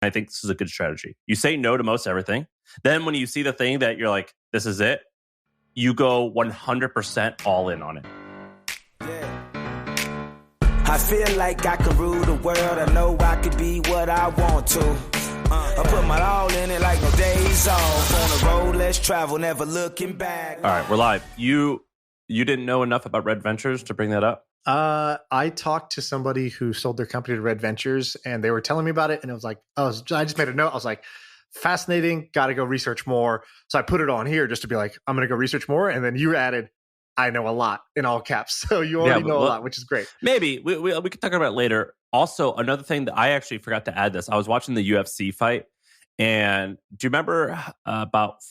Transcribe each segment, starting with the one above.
I think this is a good strategy. You say no to most everything. Then when you see the thing that you're like, this is it, you go 100% all in on it. Yeah. I feel like I can rule the world. I know I could be what I want to. I put my all in it like no days off. On the road, let's travel, never looking back. All right, we're live. You didn't know enough about Red Ventures to bring that up? I talked to somebody who sold their company to Red Ventures, and they were telling me about it, and it was like, I just made a note. I was like, fascinating, got to go research more. So I put it on here just to be like, I'm going to go research more. And then you added, I know a lot in all caps. So you already know a lot, which is great. Maybe we can talk about it later. Also, another thing that I actually forgot to add this, I was watching the UFC fight, and do you remember about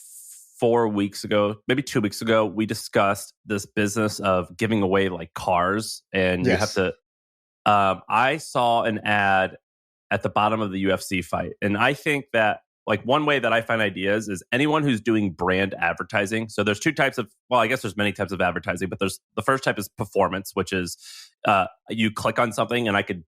4 weeks ago, maybe 2 weeks ago, we discussed this business of giving away like cars, and you have to. I saw an ad at the bottom of the UFC fight, and I think that like one way that I find ideas is anyone who's doing brand advertising. So there's two types of, well, I guess there's many types of advertising, but there's the first type is performance, which is you click on something and I could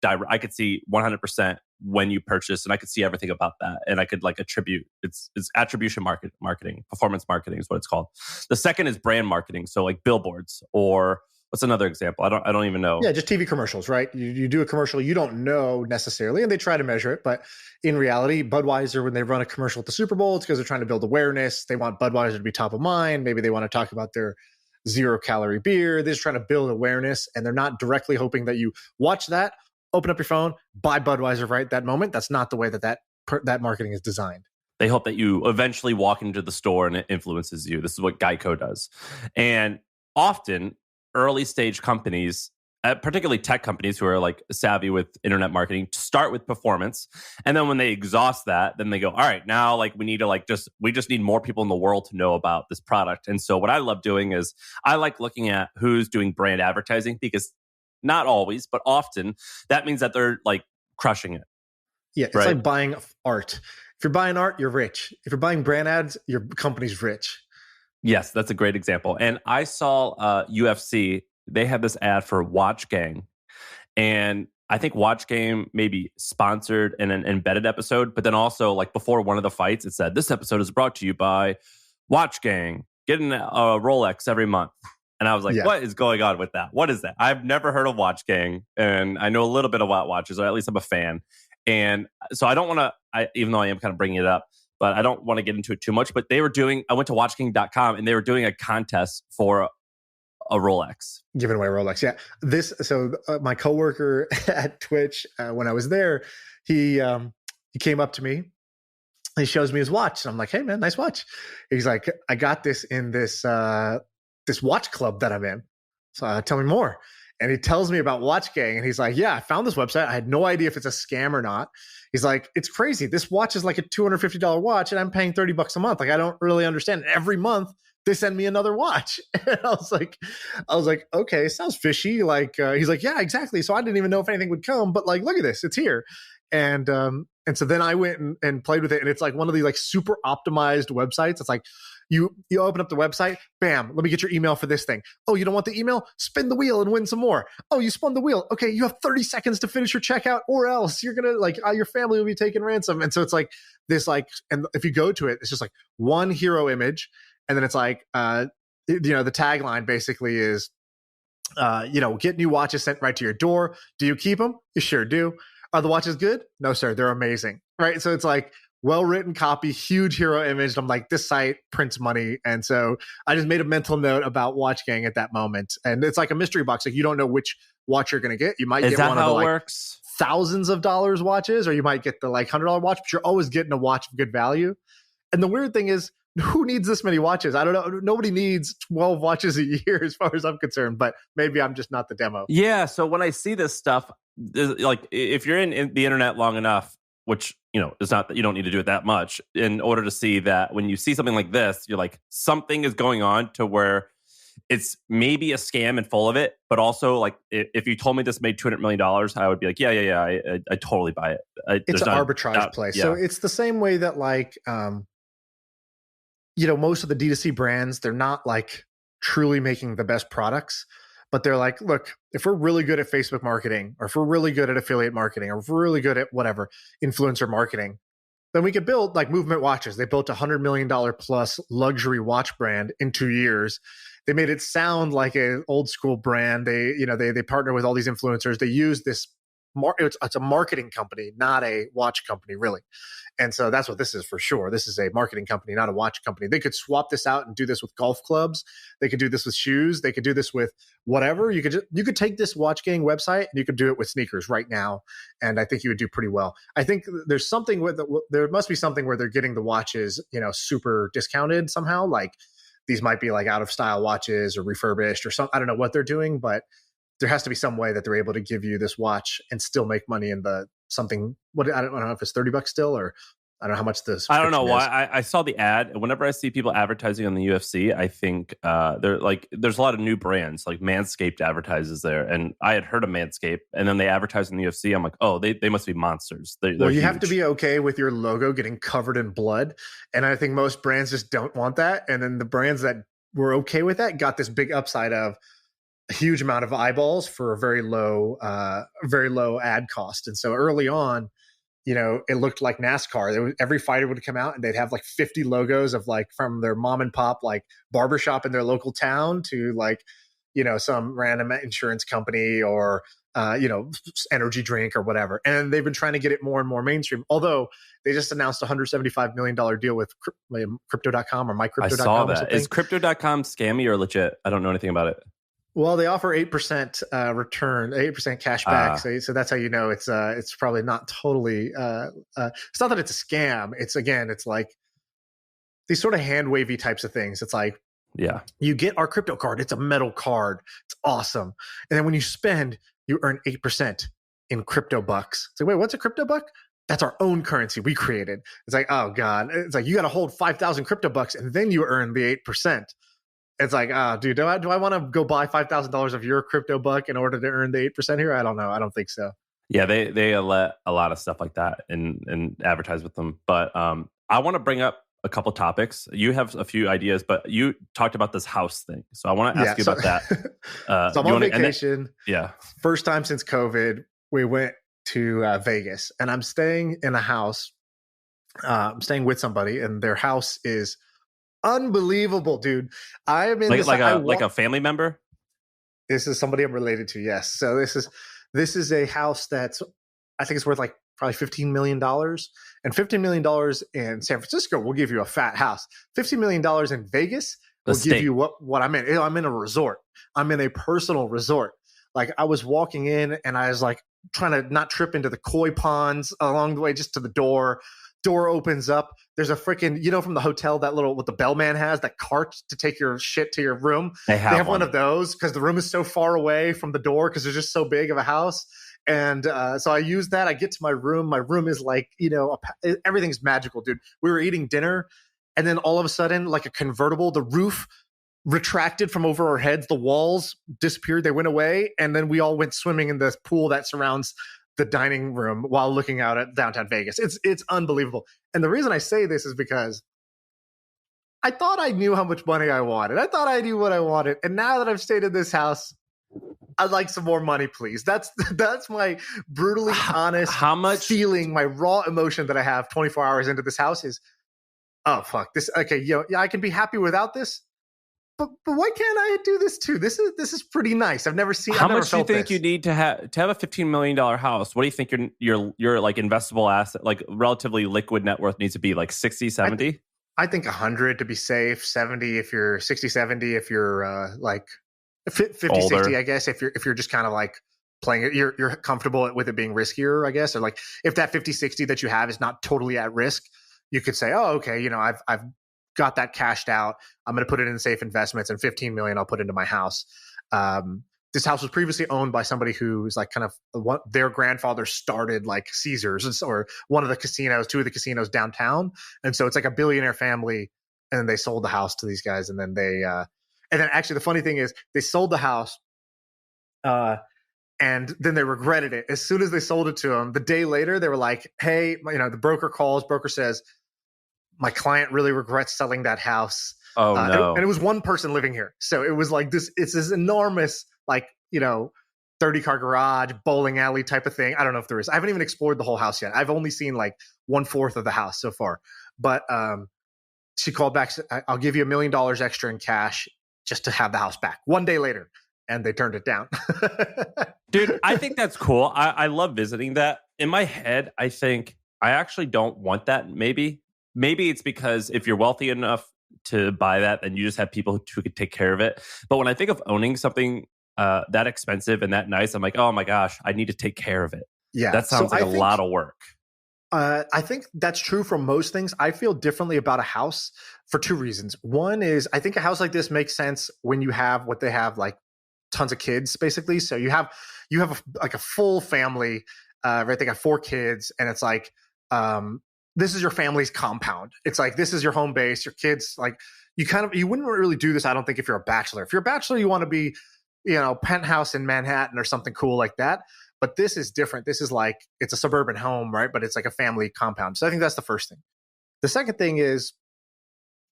see 100% when you purchase, and I could see everything about that, and I could like attribute. It's attribution marketing, performance marketing is what it's called. The second is brand marketing, so like billboards, or what's another example? I don't even know. Yeah, just TV commercials, right? You do a commercial, you don't know necessarily, and they try to measure it, but in reality, Budweiser, when they run a commercial at the Super Bowl, it's because they're trying to build awareness. They want Budweiser to be top of mind. Maybe they want to talk about their 0-calorie beer. They're just trying to build awareness, and they're not directly hoping that you watch that, open up your phone, buy Budweiser right that moment. That's not the way that marketing is designed. They hope that you eventually walk into the store and it influences you. This is what Geico does. And often early stage companies, particularly tech companies who are like savvy with internet marketing, start with performance. And then when they exhaust that, then they go, all right, now like we need to we just need more people in the world to know about this product. And so what I love doing is I like looking at who's doing brand advertising, because not always, but often that means that they're like crushing it. Yeah, it's like buying art. If you're buying art, you're rich. If you're buying brand ads, your company's rich. Yes, that's a great example. And I saw UFC, they had this ad for Watch Gang. And I think Watch Gang maybe sponsored an embedded episode, but then also like before one of the fights, it said, this episode is brought to you by Watch Gang. Getting a Rolex every month. And I was like, What is going on with that? What is that? I've never heard of Watch Gang, and I know a little bit about watches, or at least I'm a fan. And so I don't want to, even though I am kind of bringing it up, but I don't want to get into it too much. But I went to watchking.com, and they were doing a contest for a Rolex. Giving away a Rolex, yeah. My coworker at Twitch, when I was there, he came up to me. He shows me his watch, and I'm like, "Hey, man, nice watch." He's like, "I got this in this watch club that I'm in. So tell me more." And he tells me about Watch Gang, and he's like, "Yeah, I found this website. I had no idea if it's a scam or not." He's like, "It's crazy. This watch is like a $250 watch, and I'm paying $30 a month. Like, I don't really understand. Every month they send me another watch." And I was like, okay, sounds fishy. Like, he's like, "Yeah, exactly. So I didn't even know if anything would come, but like, look at this, it's here." And so then I went and played with it, and it's like one of these like super optimized websites. It's like you open up the website, bam, let me get your email for this thing. Oh, you don't want the email? Spin the wheel and win some more. Oh, you spun the wheel. Okay, you have 30 seconds to finish your checkout, or else you're gonna like your family will be taken ransom. And so it's like this like, and if you go to it, it's just like one hero image, and then it's like the tagline basically is get new watches sent right to your door. Do you keep them? You sure do. Are the watches good? No, sir. They're amazing. Right. So it's like well-written copy, huge hero image. I'm like, this site prints money. And so I just made a mental note about Watch Gang at that moment. And it's like a mystery box. Like you don't know which watch you're going to get. You might get one of the like works? Thousands of dollars watches, or you might get the like $100 watch, but you're always getting a watch of good value. And the weird thing is, who needs this many watches? I don't know. Nobody needs 12 watches a year as far as I'm concerned, but maybe I'm just not the demo. Yeah. So when I see this stuff, like if you're in the internet long enough, which, it's not that you don't need to do it that much, in order to see that when you see something like this, you're like, something is going on to where it's maybe a scam and full of it, but also like if you told me this made $200 million, I would be like, yeah, I totally buy it. It's an arbitrage play. Yeah. So it's the same way that like, most of the D2C brands, they're not like truly making the best products, but they're like, look, if we're really good at Facebook marketing, or if we're really good at affiliate marketing, or if we're really good at whatever, influencer marketing, then we could build like Movement Watches. They built $100 million plus luxury watch brand in 2 years. They made it sound like an old school brand. They partner with all these influencers. They use this. It's a marketing company, not a watch company, really. And so that's what this is for sure. This is a marketing company, not a watch company. They could swap this out and do this with golf clubs. They could do this with shoes. They could do this with whatever. You could take this Watch Gang website and you could do it with sneakers right now. And I think you would do pretty well. I think there's something there must be something where they're getting the watches, super discounted somehow. Like these might be like out of style watches or refurbished or something. I don't know what they're doing, but there has to be some way that they're able to give you this watch and still make money in the something. I don't know if it's $30 still, or I don't know how much this. I don't know why. I saw the ad, and whenever I see people advertising on the UFC, I think there's a lot of new brands. Like Manscaped advertises there, and I had heard of Manscaped, and then they advertise in the UFC. I'm like, oh, they must be monsters. They're you huge. have to be okay with your logo getting covered in blood, and I think most brands just don't want that. And then the brands that were okay with that got this big upside of a huge amount of eyeballs for a very low ad cost. And so early on, it looked like NASCAR. Every fighter would come out and they'd have like 50 logos of like from their mom and pop like barbershop in their local town to like, some random insurance company or energy drink or whatever. And they've been trying to get it more and more mainstream. Although they just announced a $175 million deal with crypto.com or mycrypto.com. I saw that. Is crypto.com scammy or legit? I don't know anything about it. Well, they offer 8% return, 8% cash back. So that's how you know it's probably not totally. It's not that it's a scam. It's like these sort of hand wavy types of things. It's like, yeah, you get our crypto card. It's a metal card. It's awesome. And then when you spend, you earn 8% in crypto bucks. It's like, wait, what's a crypto buck? That's our own currency we created. It's like, oh God. It's like you got to hold 5,000 crypto bucks and then you earn the 8%. It's like, dude, do I want to go buy $5,000 of your crypto buck in order to earn the 8% here? I don't know. I don't think so. Yeah, they let a lot of stuff like that and advertise with them. But I want to bring up a couple topics. You have a few ideas, but you talked about this house thing. So I want to ask you about that. So I'm on vacation. Yeah. First time since COVID, we went to Vegas and I'm staying in a house. I'm staying with somebody and their house is unbelievable, dude. I am in like a family member. This is somebody I'm related to. Yes. So this is a house that's, I think it's worth like probably $15 million, and $15 million in San Francisco will give you a fat house. $15 million in Vegas will give you what I'm in. I'm in a resort. I'm in a personal resort. Like I was walking in and I was like trying to not trip into the koi ponds along the way, just to the door. Door opens up. There's a freaking, from the hotel, that little, what the bellman has, that cart to take your shit to your room. They have one of those because the room is so far away from the door because they're just so big of a house. And so I use that. I get to my room. My room is like, everything's magical, dude. We were eating dinner and then all of a sudden, like a convertible, the roof retracted from over our heads. The walls disappeared. They went away. And then we all went swimming in this pool that surrounds the dining room while looking out at downtown Vegas. It's unbelievable. And the reason I say this is because I thought I knew how much money I wanted. I thought I knew what I wanted. And now that I've stayed in this house, I'd like some more money, please. That's my brutally honest feeling, my raw emotion that I have 24 hours into this house is, oh, fuck this. Okay, I can be happy without this. But why can't I do this too? This is pretty nice. I've never seen. How much do you think you need to have a $15 million house? What do you think your like investable asset, like relatively liquid net worth, needs to be? Like 60, 70? I think 100 to be safe. 70 if you're 60, 70 if you're like 50, older. 60. I guess if you're just kind of like playing it, you're comfortable with it being riskier. I guess, or like if that 50, 60 that you have is not totally at risk, you could say, oh, okay, I've got that cashed out. I'm going to put it in safe investments, and 15 million I'll put into my house. This house was previously owned by somebody who's like kind of their grandfather started like Caesars or one of the casinos, two of the casinos downtown. And so it's like a billionaire family. And then they sold the house to these guys. And then and then actually the funny thing is they sold the house and then they regretted it. As soon as they sold it to them, the day later, they were like, hey, the broker calls, broker says, my client really regrets selling that house. Oh, no. And it was one person living here. So it was like this, it's this enormous, like, 30-car garage, bowling alley type of thing. I don't know if there is. I haven't even explored the whole house yet. I've only seen like 1/4 of the house so far. But she called back, said, I'll give you $1 million extra in cash just to have the house back. One day later, and they turned it down. Dude, I think that's cool. I love visiting that. In my head, I think I actually don't want that. Maybe it's because if you're wealthy enough to buy that, then you just have people who could take care of it. But when I think of owning something that expensive and that nice, I'm like, oh my gosh, I need to take care of it. Yeah, that sounds like a lot of work. I think that's true for most things. I feel differently about a house for 2 reasons. One is I think a house like this makes sense when you have what they have, like tons of kids, basically. So you have like a full family, right? They got 4 kids, and it's like this is your family's compound. It's like this is your home base. Your kids, like you wouldn't really do this, I don't think, if you're a bachelor. If you're a bachelor, you want to be, penthouse in Manhattan or something cool like that. But this is different. This is like, it's a suburban home, right? But it's like a family compound. So I think that's the first thing. The second thing is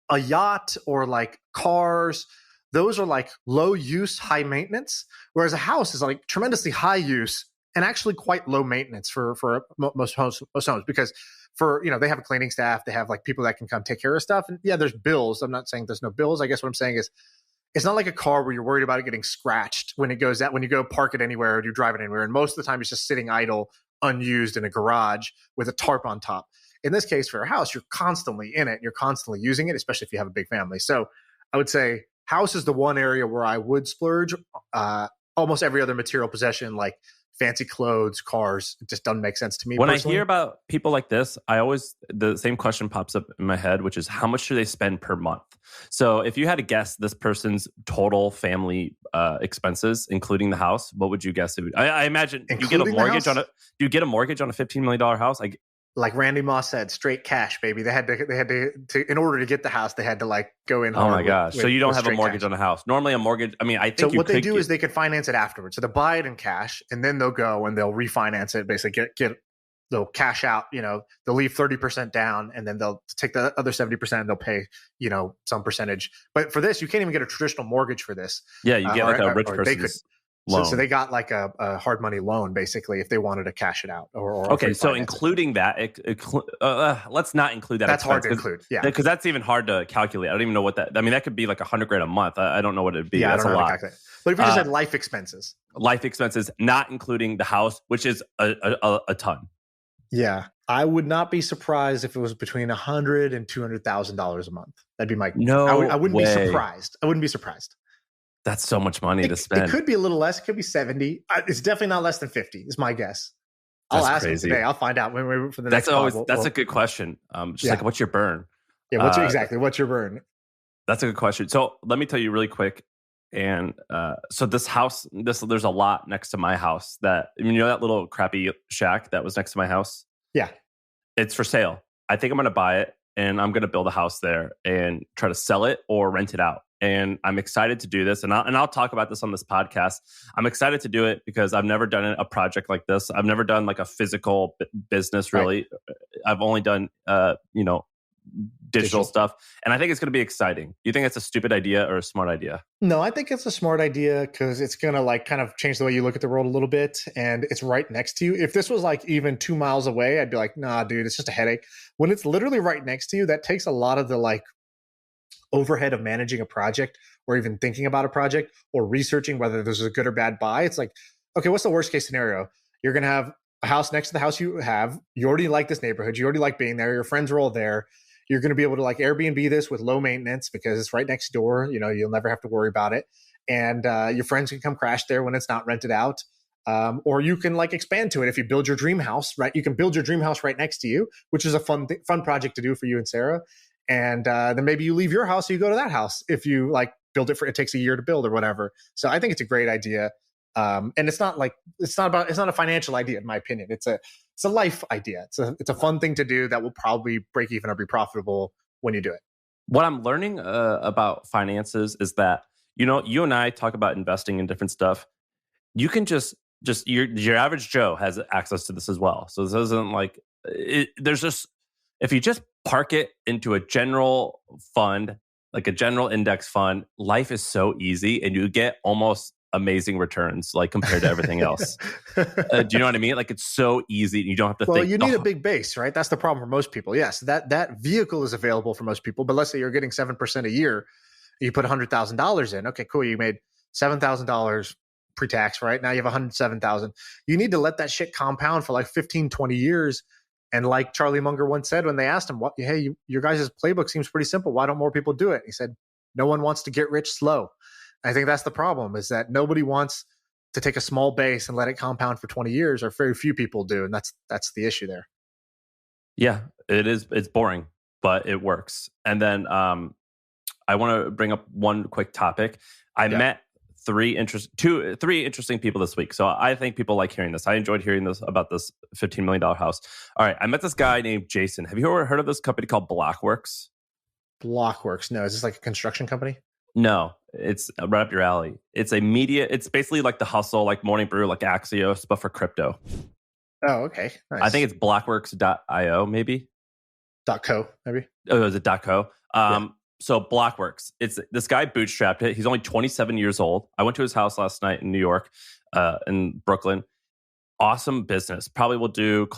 a yacht or like cars. Those are like low use, high maintenance. Whereas a house is like tremendously high use and actually quite low maintenance for most homes, because they have a cleaning staff. They have like people that can come take care of stuff. And yeah, there's bills. I'm not saying there's no bills. I guess what I'm saying is it's not like a car where you're worried about it getting scratched when it goes out, when you go park it anywhere or you drive it anywhere. And most of the time it's just sitting idle, unused in a garage with a tarp on top. In this case, for a house, you're constantly in it. You're constantly using it, especially if you have a big family. So I would say house is the one area where I would splurge. Almost every other material possession, like fancy clothes, cars, it just doesn't make sense to me. When personally. I hear about people like this, the same question pops up in my head, which is how much do they spend per month? So if you had to guess this person's total family expenses, including the house, what would you guess? I imagine you get a mortgage on a $15 million house. Like Randy Moss said, straight cash, baby. They had to in order to get the house, they had to like go in. Oh my gosh! So you don't have a mortgage on a house. Normally, a mortgage. I mean, I think so. What they do is they could finance it afterwards. So they'll buy it in cash, and then they'll go and they'll refinance it. Basically, they'll cash out. They'll leave 30% down, and then they'll take the other 70% and they'll pay some percentage. But for this, you can't even get a traditional mortgage for this. Yeah, you get like a rich person's loan. So they got like a hard money loan, basically, if they wanted to cash it out. Or okay, so including that, let's not include that. That's hard to include, yeah, because that's even hard to calculate. I don't even know what that. I mean, that could be like $100,000 a month. I don't know what it'd be. Yeah, that's a lot. But if you just had life expenses, not including the house, which is a ton. Yeah, I would not be surprised if it was between $100,000 and $200,000 a month. That'd be my I wouldn't be surprised. I wouldn't be surprised. That's so much money to spend. It could be a little less. It could be 70. It's definitely not less than 50 is my guess. I'll ask him today. I'll find out when we're for the next pod. That's a good question. Like, what's your burn? Yeah, what's your burn? That's a good question. So let me tell you really quick. And so this house, there's a lot next to my house that that little crappy shack that was next to my house? Yeah. It's for sale. I think I'm going to buy it and I'm going to build a house there and try to sell it or rent it out. And I'm excited to do this. And I'll talk about this on this podcast. I'm excited to do it because I've never done a project like this. I've never done like a physical business, really. Right. I've only done, digital stuff. And I think it's going to be exciting. Do you think it's a stupid idea or a smart idea? No, I think it's a smart idea because it's going to like kind of change the way you look at the world a little bit. And it's right next to you. If this was like even 2 miles away, I'd be like, nah, dude, it's just a headache. When it's literally right next to you, that takes a lot of the like overhead of managing a project or even thinking about a project or researching whether there's a good or bad buy. It's like, okay, what's the worst case scenario? You're going to have a house next to the house you have. You already like this neighborhood. You already like being there. Your friends are all there. You're going to be able to like Airbnb this with low maintenance because it's right next door. You'll never have to worry about it. And your friends can come crash there when it's not rented out. Or you can like expand to it. If you build your dream house, right? You can build your dream house right next to you, which is a fun project to do for you and Sarah. And then maybe you leave your house, so you go to that house. If you like build it it takes a year to build or whatever. So I think it's a great idea. And it's not a financial idea, in my opinion. It's a life idea. It's a fun thing to do that will probably break even or be profitable when you do it. What I'm learning about finances is that, you and I talk about investing in different stuff. You can just your average Joe has access to this as well. So this isn't like there's just, if you just park it into a general fund, like a general index fund, life is so easy and you get almost amazing returns, like compared to everything else. Do you know what I mean? Like it's so easy. You don't have to think. Well, you need a big base, right? That's the problem for most people. Yes, that vehicle is available for most people, but let's say you're getting 7% a year, you put $100,000 in. Okay, cool. You made $7,000 pre-tax, right? Now you have 107,000. You need to let that shit compound for like 15, 20 years. And like Charlie Munger once said when they asked him, hey, your guys' playbook seems pretty simple. Why don't more people do it? He said, no one wants to get rich slow. I think that's the problem, is that nobody wants to take a small base and let it compound for 20 years, or very few people do. And that's the issue there. Yeah, it is. It's boring, but it works. And then I want to bring up one quick topic. I met three interesting people this week. So I think people like hearing this. I enjoyed hearing this about this $15 million house. All right. I met this guy named Jason. Have you ever heard of this company called Blockworks? Blockworks. No. Is this like a construction company? No, it's right up your alley. It's a media. It's basically like The Hustle, like Morning Brew, like Axios, but for crypto. Oh, okay. Nice. I think it's blockworks.io, maybe. .co, maybe. Oh, is it .co? So Blockworks, it's this guy bootstrapped it. He's only 27 years old. I went to his house last night in New York, in Brooklyn. Awesome business. Probably will do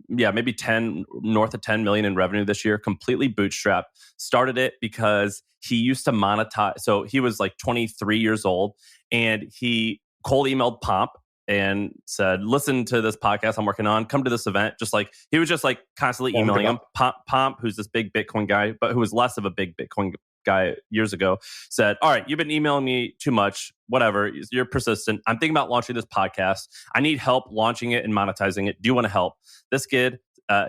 maybe 10, north of 10 million in revenue this year. Completely bootstrapped. Started it because he used to monetize. So he was like 23 years old, and he cold emailed Pomp and said, listen to this podcast I'm working on, come to this event. Just like, he was just like constantly emailing him. Pomp, who's this big Bitcoin guy, but who was less of a big Bitcoin guy years ago, said, all right, you've been emailing me too much, whatever, you're persistent. I'm thinking about launching this podcast. I need help launching it and monetizing it. Do you want to help? This kid,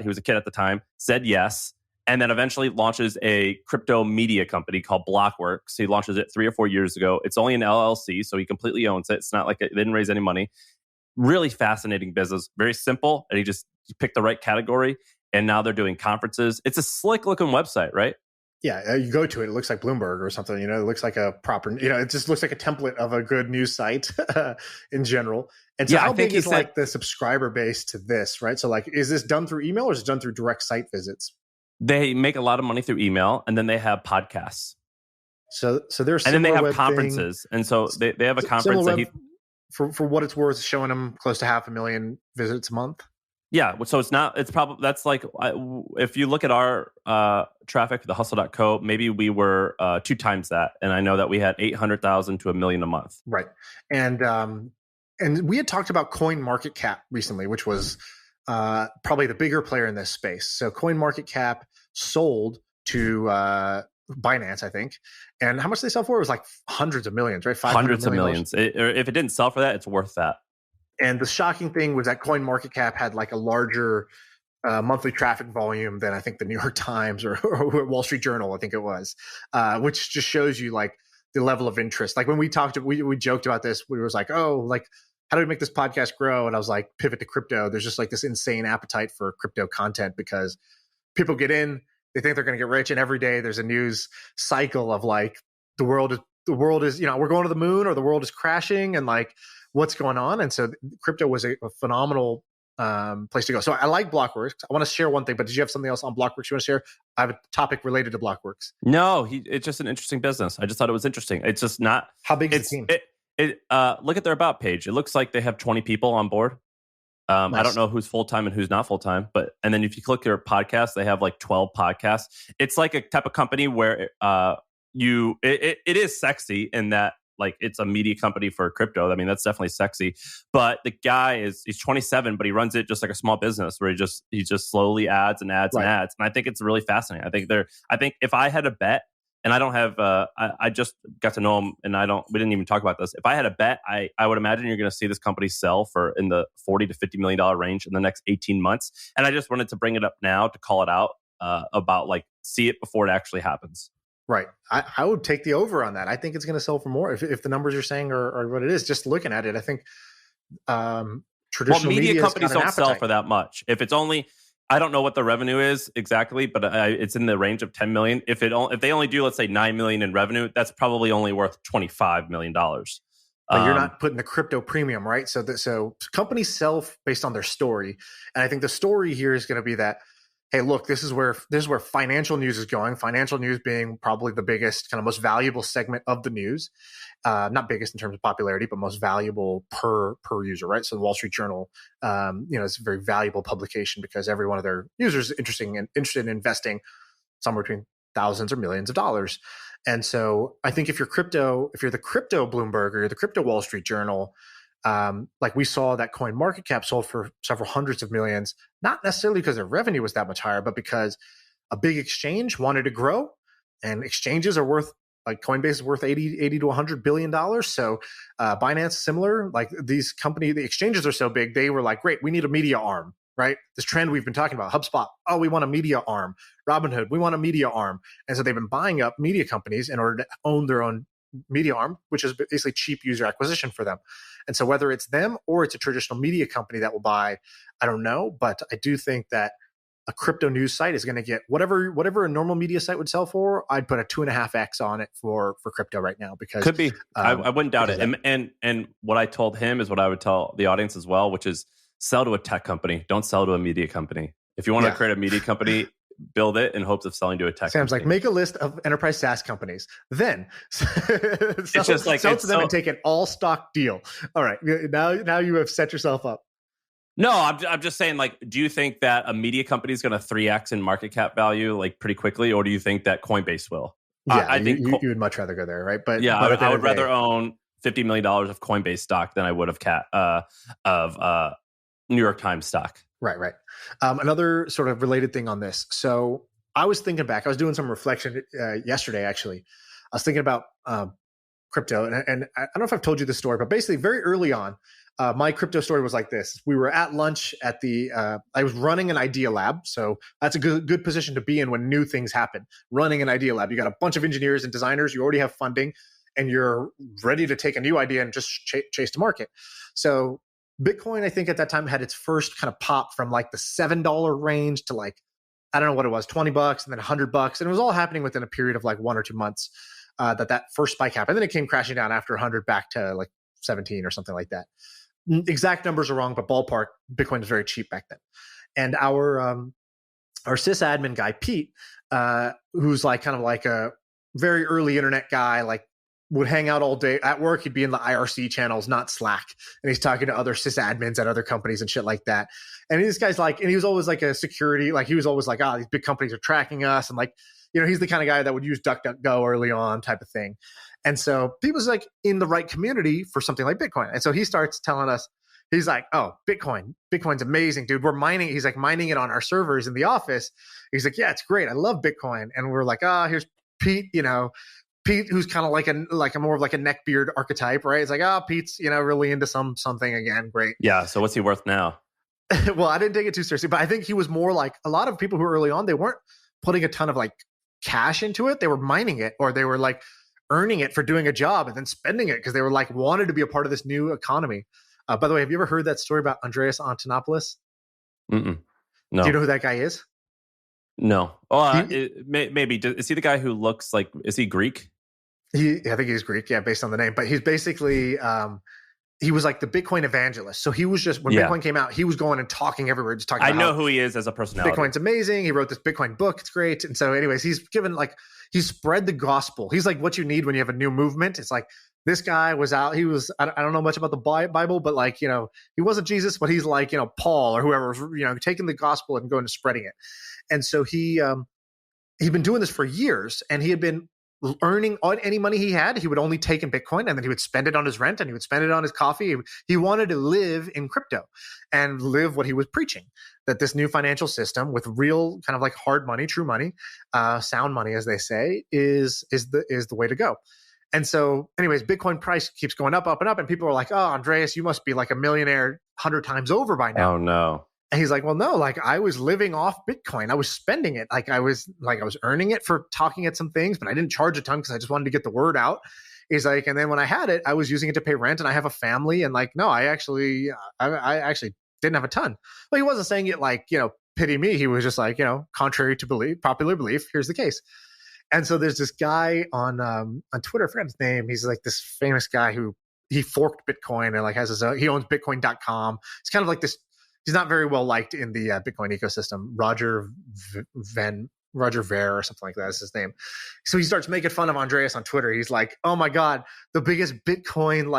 he was a kid at the time, said yes. And then eventually launches a crypto media company called Blockworks. He launches it 3 or 4 years ago. It's only an LLC, so he completely owns it. It's not like they didn't raise any money. Really fascinating business. Very simple. And he picked the right category. And now they're doing conferences. It's a slick looking website, right? Yeah, you go to it. It looks like Bloomberg or something. It looks like a proper. It just looks like a template of a good news site in general. And so, how big is like the subscriber base to this? Right. So, like, is this done through email or is it done through direct site visits? They make a lot of money through email, and then they have podcasts. So there's and then they have conferences, and so they have a conference that for what it's worth, showing them close to 500,000 visits a month. Yeah, so it's probably that's like if you look at our traffic, the hustle.co, maybe we were 2 times that, and I know that we had 800,000 to 1 million a month. Right, and we had talked about CoinMarketCap recently, which was probably the bigger player in this space. So CoinMarketCap sold to Binance, I think. And how much they sell for? It was like hundreds of millions, right? Hundreds of millions. If it didn't sell for that, it's worth that. And the shocking thing was that CoinMarketCap had like a larger monthly traffic volume than I think the New York Times or Wall Street Journal, I think it was, which just shows you like the level of interest. Like when we talked, we joked about this. We was like, oh, like, how do we make this podcast grow? And I was like, pivot to crypto. There's just like this insane appetite for crypto content because people get in, they think they're going to get rich. And every day there's a news cycle of like, the world is, we're going to the moon or the world is crashing and like what's going on. And so crypto was a phenomenal place to go. So I like Blockworks. I want to share one thing, but did you have something else on Blockworks you want to share? I have a topic related to Blockworks. No, it's just an interesting business. I just thought it was interesting. It's just not. How big is the team? Look at their about page. It looks like they have 20 people on board. Nice. I don't know who's full-time and who's not full-time, and then if you click their podcast, they have like 12 podcasts. It's like a type of company where it is sexy in that like it's a media company for crypto. I mean, that's definitely sexy, but the guy he's 27, but he runs it just like a small business where he just slowly adds and adds and adds. And I think it's really fascinating. I think if I had a bet, and I don't have, I just got to know him, and we didn't even talk about this. If I had a bet, I would imagine you're going to see this company sell for in the $40 to $50 million range in the next 18 months. And I just wanted to bring it up now to call it out about like, see it before it actually happens. Right. I would take the over on that. I think it's going to sell for more if the numbers you're saying are what it is. Just looking at it, I think traditional media companies don't sell for that much. If it's only, I don't know what the revenue is exactly, but it's in the range of 10 million. If they only do, let's say 9 million in revenue, that's probably only worth $25 million. But you're not putting the crypto premium, right? So companies sell based on their story. And I think the story here is going to be that hey, look, this is where financial news is going. Financial news being probably the biggest, kind of most valuable segment of the news. Not biggest in terms of popularity, but most valuable per user, right? So the Wall Street Journal, it's a very valuable publication because every one of their users is interested in investing somewhere between thousands or millions of dollars. And so I think if you're the crypto Bloomberg or you're the crypto Wall Street Journal, like we saw that coin market cap sold for several hundreds of millions, not necessarily because their revenue was that much higher, but because a big exchange wanted to grow, and exchanges are worth, like Coinbase is worth 80 to $100 billion. So Binance, similar, like the exchanges are so big, they were like, great, we need a media arm, right? This trend we've been talking about, HubSpot, oh, we want a media arm. Robinhood, we want a media arm. And so they've been buying up media companies in order to own their own media arm, which is basically cheap user acquisition for them. And so whether it's them or it's a traditional media company that will buy, I don't know, but I do think that a crypto news site is going to get whatever a normal media site would sell for. I'd put a 2.5x on it for crypto right now, because could be. I wouldn't doubt it. And what I told him is what I would tell the audience as well, which is sell to a tech company. Don't sell to a media company. If you want to create a media company, build it in hopes of selling to a tech Sam's company. like, make a list of enterprise SaaS companies. Then sell to them and take an all stock deal. All right. Now you have set yourself up. No, I'm just saying, like, do you think that a media company is going to 3x in market cap value like pretty quickly, or do you think that Coinbase will? Yeah, I think you would much rather go there, right? But yeah, I would rather own $50 million of Coinbase stock than I would of New York Times stock. Right. Another sort of related thing on this. So I was thinking back. I was doing some reflection yesterday, actually. I was thinking about crypto, and I don't know if I've told you this story, but basically very early on, my crypto story was like this. We were at lunch at I was running an idea lab. So that's a good position to be in when new things happen. Running an idea lab. You got a bunch of engineers and designers. You already have funding, and you're ready to take a new idea and just chase to market. So Bitcoin, I think at that time had its first kind of pop from like the $7 range to like, I don't know what it was, $20 and then $100. And it was all happening within a period of like 1 or 2 months that first spike happened. And then it came crashing down after 100 back to like 17 or something like that. Exact numbers are wrong, but ballpark, Bitcoin was very cheap back then. And our sysadmin guy, Pete, who's like kind of like a very early internet guy, like would hang out all day at work. He'd be in the IRC channels, not Slack. And he's talking to other sysadmins at other companies and shit like that. And this guy's like, and he was always like a security, like he was always like, these big companies are tracking us. And like, he's the kind of guy that would use DuckDuckGo early on type of thing. And so he was like in the right community for something like Bitcoin. And so he starts telling us, he's like, oh, Bitcoin's amazing, dude. We're mining. He's like mining it on our servers in the office. He's like, yeah, it's great. I love Bitcoin. And we're like, here's Pete, Pete, who's kind of like a more of like a neckbeard archetype, right? It's like, Pete's, really into something again. Great. Yeah. So what's he worth now? Well, I didn't take it too seriously, but I think he was more like a lot of people who were early on, they weren't putting a ton of like cash into it. They were mining it, or they were like earning it for doing a job and then spending it because they were like wanted to be a part of this new economy. By the way, have you ever heard that story about Andreas Antonopoulos? No. Do you know who that guy is? No. Oh, maybe. Is he the guy who looks like, is he Greek? I think he's Greek, yeah, based on the name. But he's basically, he was like the Bitcoin evangelist. So he was just, when Bitcoin came out, he was going and talking everywhere, just talking about I know who he is as a personality. Bitcoin's amazing. He wrote this Bitcoin book. It's great. And so anyways, he's spread the gospel. He's like what you need when you have a new movement. It's like, this guy was out. He was, I don't know much about the Bible, but like, he wasn't Jesus, but he's like, Paul or whoever was, taking the gospel and going to spreading it. And so he'd been doing this for years, and he had been earning any money he had. He would only take in Bitcoin, and then he would spend it on his rent, and he would spend it on his coffee. He wanted to live in crypto and live what he was preaching, that this new financial system with real kind of like hard money, true money, sound money, as they say, is the way to go. And so anyways, Bitcoin price keeps going up, and people are like, oh, Andreas, you must be like a millionaire 100 times over by now. Oh no. And he's like, well, no, like I was living off Bitcoin. I was spending it. I was earning it for talking at some things, but I didn't charge a ton because I just wanted to get the word out. He's like, and then when I had it, I was using it to pay rent, and I have a family. And like, no, I actually didn't have a ton. Well, he wasn't saying it like, pity me. He was just like, contrary to popular belief, here's the case. And so there's this guy on Twitter, I forgot his name. He's like this famous guy who he forked Bitcoin and like has his own, he owns Bitcoin.com. It's kind of like this he's not very well liked in the Bitcoin ecosystem. Roger Ver or something like that is his name. So he starts making fun of Andreas on Twitter. He's like, "Oh my God, the biggest Bitcoin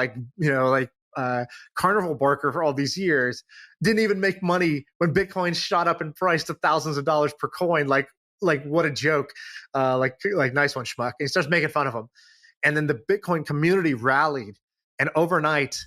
carnival barker for all these years didn't even make money when Bitcoin shot up in price to thousands of dollars per coin. Like what a joke! Like nice one, schmuck." And he starts making fun of him, and then the Bitcoin community rallied and overnight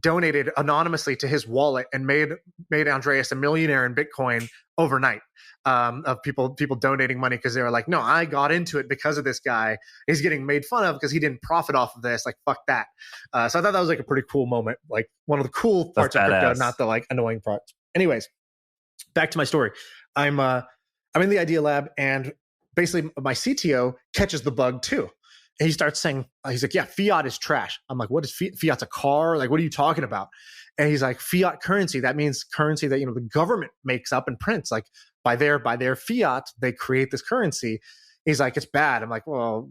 donated anonymously to his wallet and made Andreas a millionaire in Bitcoin overnight. Of people donating money because they were like, no, I got into it because of this guy. He's getting made fun of because he didn't profit off of this. Like, fuck that. So I thought that was like a pretty cool moment. Like one of the cool parts of crypto, not the like annoying parts. Anyways, back to my story. I'm in the Idea Lab, and basically my CTO catches the bug too. And he starts saying, he's like, yeah, fiat is trash. I'm like, what is fiat? Fiat's a car? Like, what are you talking about? And he's like, fiat currency, that means currency that, the government makes up and prints. Like by their fiat, they create this currency. He's like, it's bad. I'm like, well,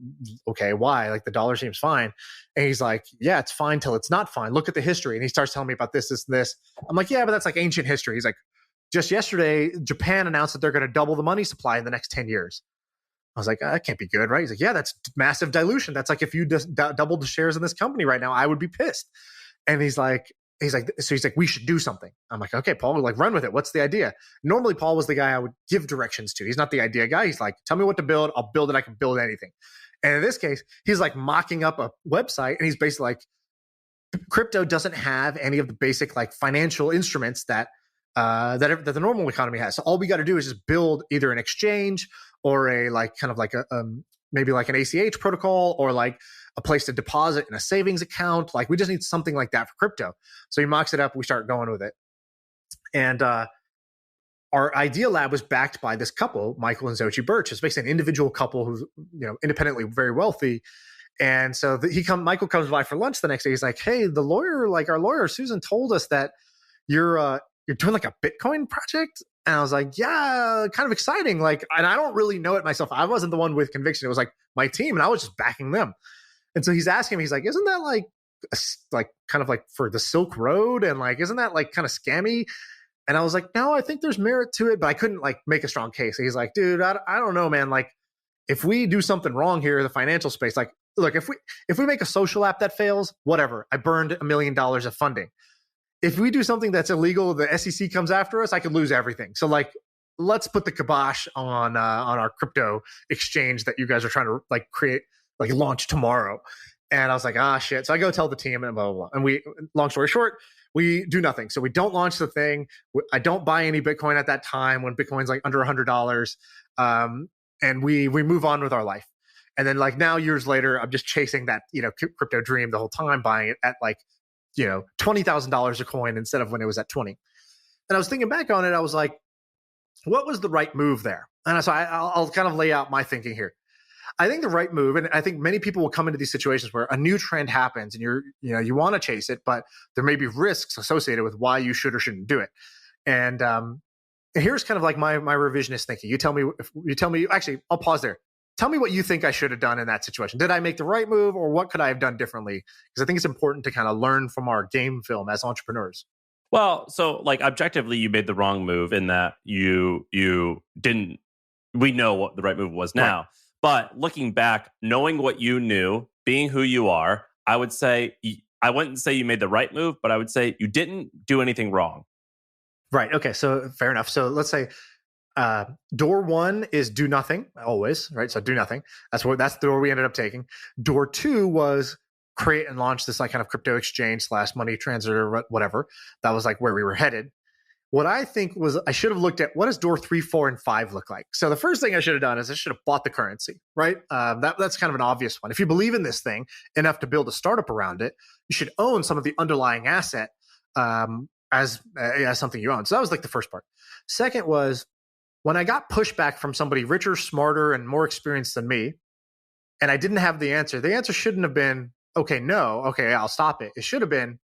okay, why? Like the dollar seems fine. And he's like, yeah, it's fine till it's not fine. Look at the history. And he starts telling me about this, and this. I'm like, yeah, but that's like ancient history. He's like, just yesterday, Japan announced that they're going to double the money supply in the next 10 years. I was like, that can't be good, right? He's like, yeah, that's massive dilution. That's like if you just doubled the shares in this company right now, I would be pissed. And he's like, we should do something. I'm like, okay, Paul, like run with it. What's the idea? Normally, Paul was the guy I would give directions to. He's not the idea guy. He's like, tell me what to build. I'll build it. I can build anything. And in this case, he's like mocking up a website, and he's basically like, crypto doesn't have any of the basic like financial instruments that the normal economy has. So all we got to do is just build either an exchange or a like kind of like a maybe like an ACH protocol, or like a place to deposit in a savings account. Like we just need something like that for crypto. So he mocks it up. We start going with it. And our Idea Lab was backed by this couple, Michael and Xochitl Birch. It's basically an individual couple who's independently very wealthy. And so Michael comes by for lunch the next day. He's like, hey, our lawyer Susan told us that you're doing like a Bitcoin project. And I was like, yeah, kind of exciting. Like, and I don't really know it myself. I wasn't the one with conviction. It was like my team, and I was just backing them. And so he's asking me, he's like, isn't that like kind of like for the Silk Road? And like, isn't that like kind of scammy? And I was like, no, I think there's merit to it, but I couldn't like make a strong case. And he's like, dude, I don't know, man. Like if we do something wrong here in the financial space, like, look, if we make a social app that fails, whatever, I burned $1 million of funding. If we do something that's illegal, the SEC comes after us, I could lose everything. So like, let's put the kibosh on our crypto exchange that you guys are trying to like create, like launch tomorrow. And I was like, shit. So I go tell the team and blah, blah, blah. And long story short, we do nothing. So we don't launch the thing. I don't buy any Bitcoin at that time when Bitcoin's like under $100. And we move on with our life. And then like now years later, I'm just chasing that, crypto dream the whole time, buying it at like, $20,000 a coin instead of when it was at 20. And I was thinking back on it. I was like, what was the right move there? And so I'll kind of lay out my thinking here. I think the right move, and I think many people will come into these situations where a new trend happens and you want to chase it, but there may be risks associated with why you should or shouldn't do it. And here's kind of like my revisionist thinking. You tell me, actually, I'll pause there. Tell me what you think I should have done in that situation. Did I make the right move, or what could I have done differently? Because I think it's important to kind of learn from our game film as entrepreneurs. Well, so like objectively, you made the wrong move in that you didn't. We know what the right move was now, right. But looking back, knowing what you knew, being who you are, I would say I wouldn't say you made the right move, but I would say you didn't do anything wrong. Right. Okay. So fair enough. So let's say door one is do nothing always, right? So do nothing. That's the door we ended up taking. Door two was create and launch this like kind of crypto exchange / money transfer or whatever. That was like where we were headed. What I think was I should have looked at what does door 3, 4, and 5 look like. So the first thing I should have done is I should have bought the currency, right? That's kind of an obvious one. If you believe in this thing enough to build a startup around it, you should own some of the underlying asset as something you own. So that was like the first part. Second was when I got pushback from somebody richer, smarter, and more experienced than me, and I didn't have the answer shouldn't have been, okay, no, okay, I'll stop it. It should have been,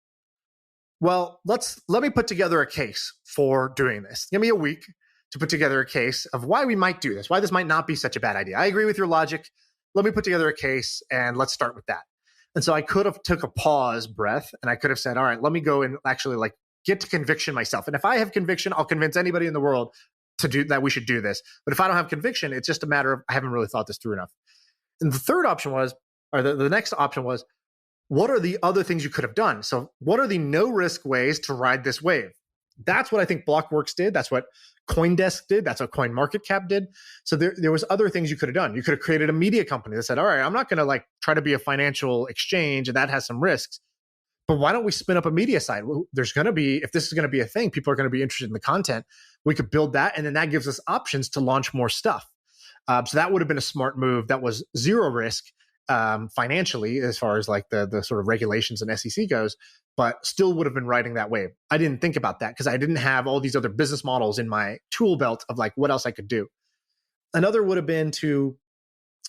well, let me put together a case for doing this. Give me a week to put together a case of why we might do this, why this might not be such a bad idea. I agree with your logic. Let me put together a case and let's start with that. And so I could have took a pause breath and I could have said, all right, let me go and actually like get to conviction myself. And if I have conviction, I'll convince anybody in the world to do that. We should do this. But if I don't have conviction, it's just a matter of I haven't really thought this through enough. And the third option was, or the next option was, what are the other things you could have done? So what are the no risk ways to ride this wave? That's what I think Blockworks did. That's what CoinDesk did. That's what CoinMarketCap did. So there was other things you could have done. You could have created a media company that said, all right, I'm not going to like try to be a financial exchange, and that has some risks. But why don't we spin up a media site? Well, there's going to be, if this is going to be a thing, people are going to be interested in the content. We could build that, and then that gives us options to launch more stuff. So that would have been a smart move. That was zero risk financially, as far as like the sort of regulations and SEC goes, but still would have been riding that wave. I didn't think about that because I didn't have all these other business models in my tool belt of like what else I could do. Another would have been to,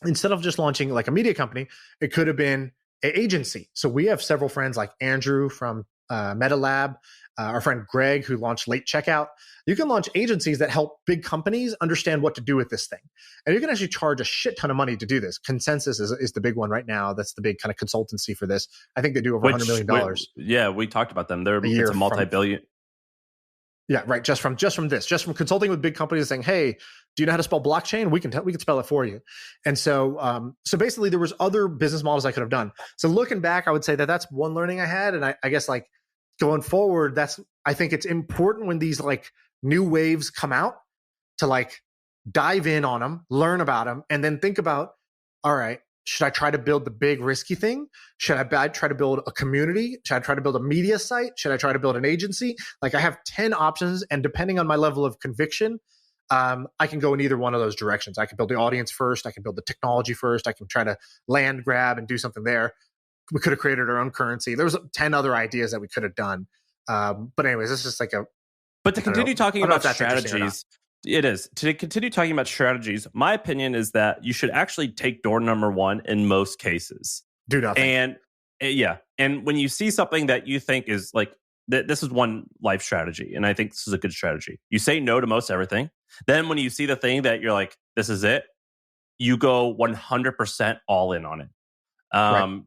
instead of just launching like a media company, it could have been an agency. So we have several friends like Andrew from MetaLab, our friend Greg, who launched Late Checkout. You can launch agencies that help big companies understand what to do with this thing. And you can actually charge a shit ton of money to do this. Consensus is the big one right now. That's the big kind of consultancy for this. I think they do over $100 million. Yeah, we talked about them. It's a multi-billion. Yeah, right. Just from consulting with big companies saying, "Hey, do you know how to spell blockchain? We can spell it for you." And so, so basically, there was other business models I could have done. So looking back, I would say that that's one learning I had, and I guess like going forward, I think it's important when these like new waves come out to like dive in on them, learn about them, and then think about, all right, should I try to build the big risky thing? Should I try to build a community? Should I try to build a media site? Should I try to build an agency? Like I have 10 options, and depending on my level of conviction, I can go in either one of those directions. I can build the audience first. I can build the technology first. I can try to land grab and do something there. We could have created our own currency. There was 10 other ideas that we could have done. But anyways, it's just like But to continue talking about strategies, it is. To continue talking about strategies, my opinion is that you should actually take door number one in most cases. Do nothing. And and when you see something that you think is like, this is one life strategy, and I think this is a good strategy. You say no to most everything. Then when you see the thing that you're like, this is it, you go 100% all in on it. Right.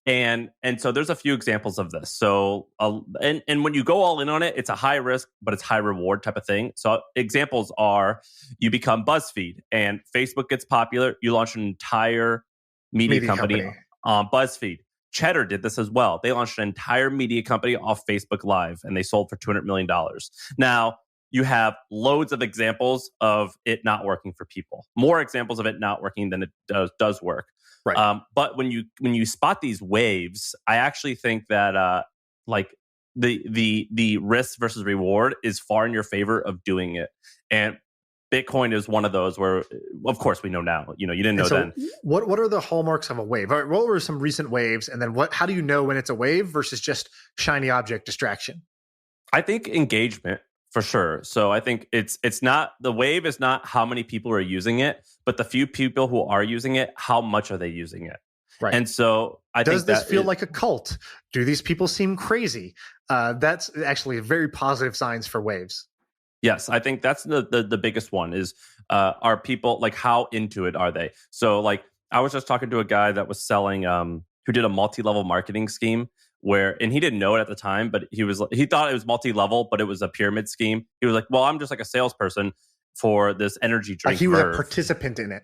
And so there's a few examples of this. So and when you go all in on it, it's a high risk, but it's high reward type of thing. So examples are, you become BuzzFeed and Facebook gets popular. You launch an entire media company on BuzzFeed. Cheddar did this as well. They launched an entire media company off Facebook Live, and they sold for $200 million. Now, you have loads of examples of it not working for people. More examples of it not working than it does work. Right. But when you spot these waves, I actually think that like the risk versus reward is far in your favor of doing it. And Bitcoin is one of those where, of course, we know now. You didn't know then. What are the hallmarks of a wave? All right, what were some recent waves, and then how do you know when it's a wave versus just shiny object distraction? I think engagement. For sure. So I think it's not, the wave is not how many people are using it, but the few people who are using it, how much are they using it? Right. And so does this feel like a cult? Do these people seem crazy? That's actually very positive signs for waves. Yes, I think that's the biggest one is, are people, like, how into it are they? So like, I was just talking to a guy that was selling, who did a multi-level marketing scheme and he didn't know it at the time, but he thought it was multi-level, but it was a pyramid scheme. He was like, well, I'm just like a salesperson for this energy drink. Like he was a participant in it.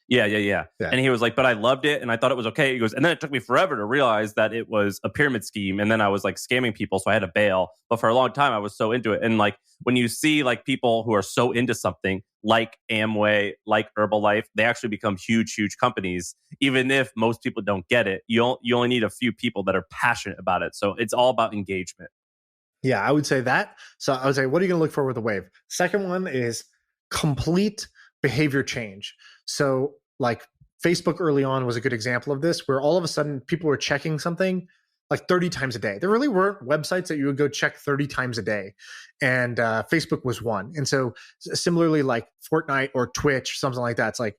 Yeah. And he was like, but I loved it and I thought it was okay. He goes, and then it took me forever to realize that it was a pyramid scheme. And then I was like scamming people, so I had to bail. But for a long time, I was so into it. And like, when you see like people who are so into something like Amway, like Herbalife, they actually become huge companies. Even if most people don't get it, you only need a few people that are passionate about it. So it's all about engagement. Yeah, I would say that. So I would say, what are you going to look for with a wave? Second one is complete behavior change. So like Facebook early on was a good example of this, where all of a sudden people were checking something like 30 times a day. There really weren't websites that you would go check 30 times a day. And Facebook was one. And so similarly, like Fortnite or Twitch, something like that, it's like,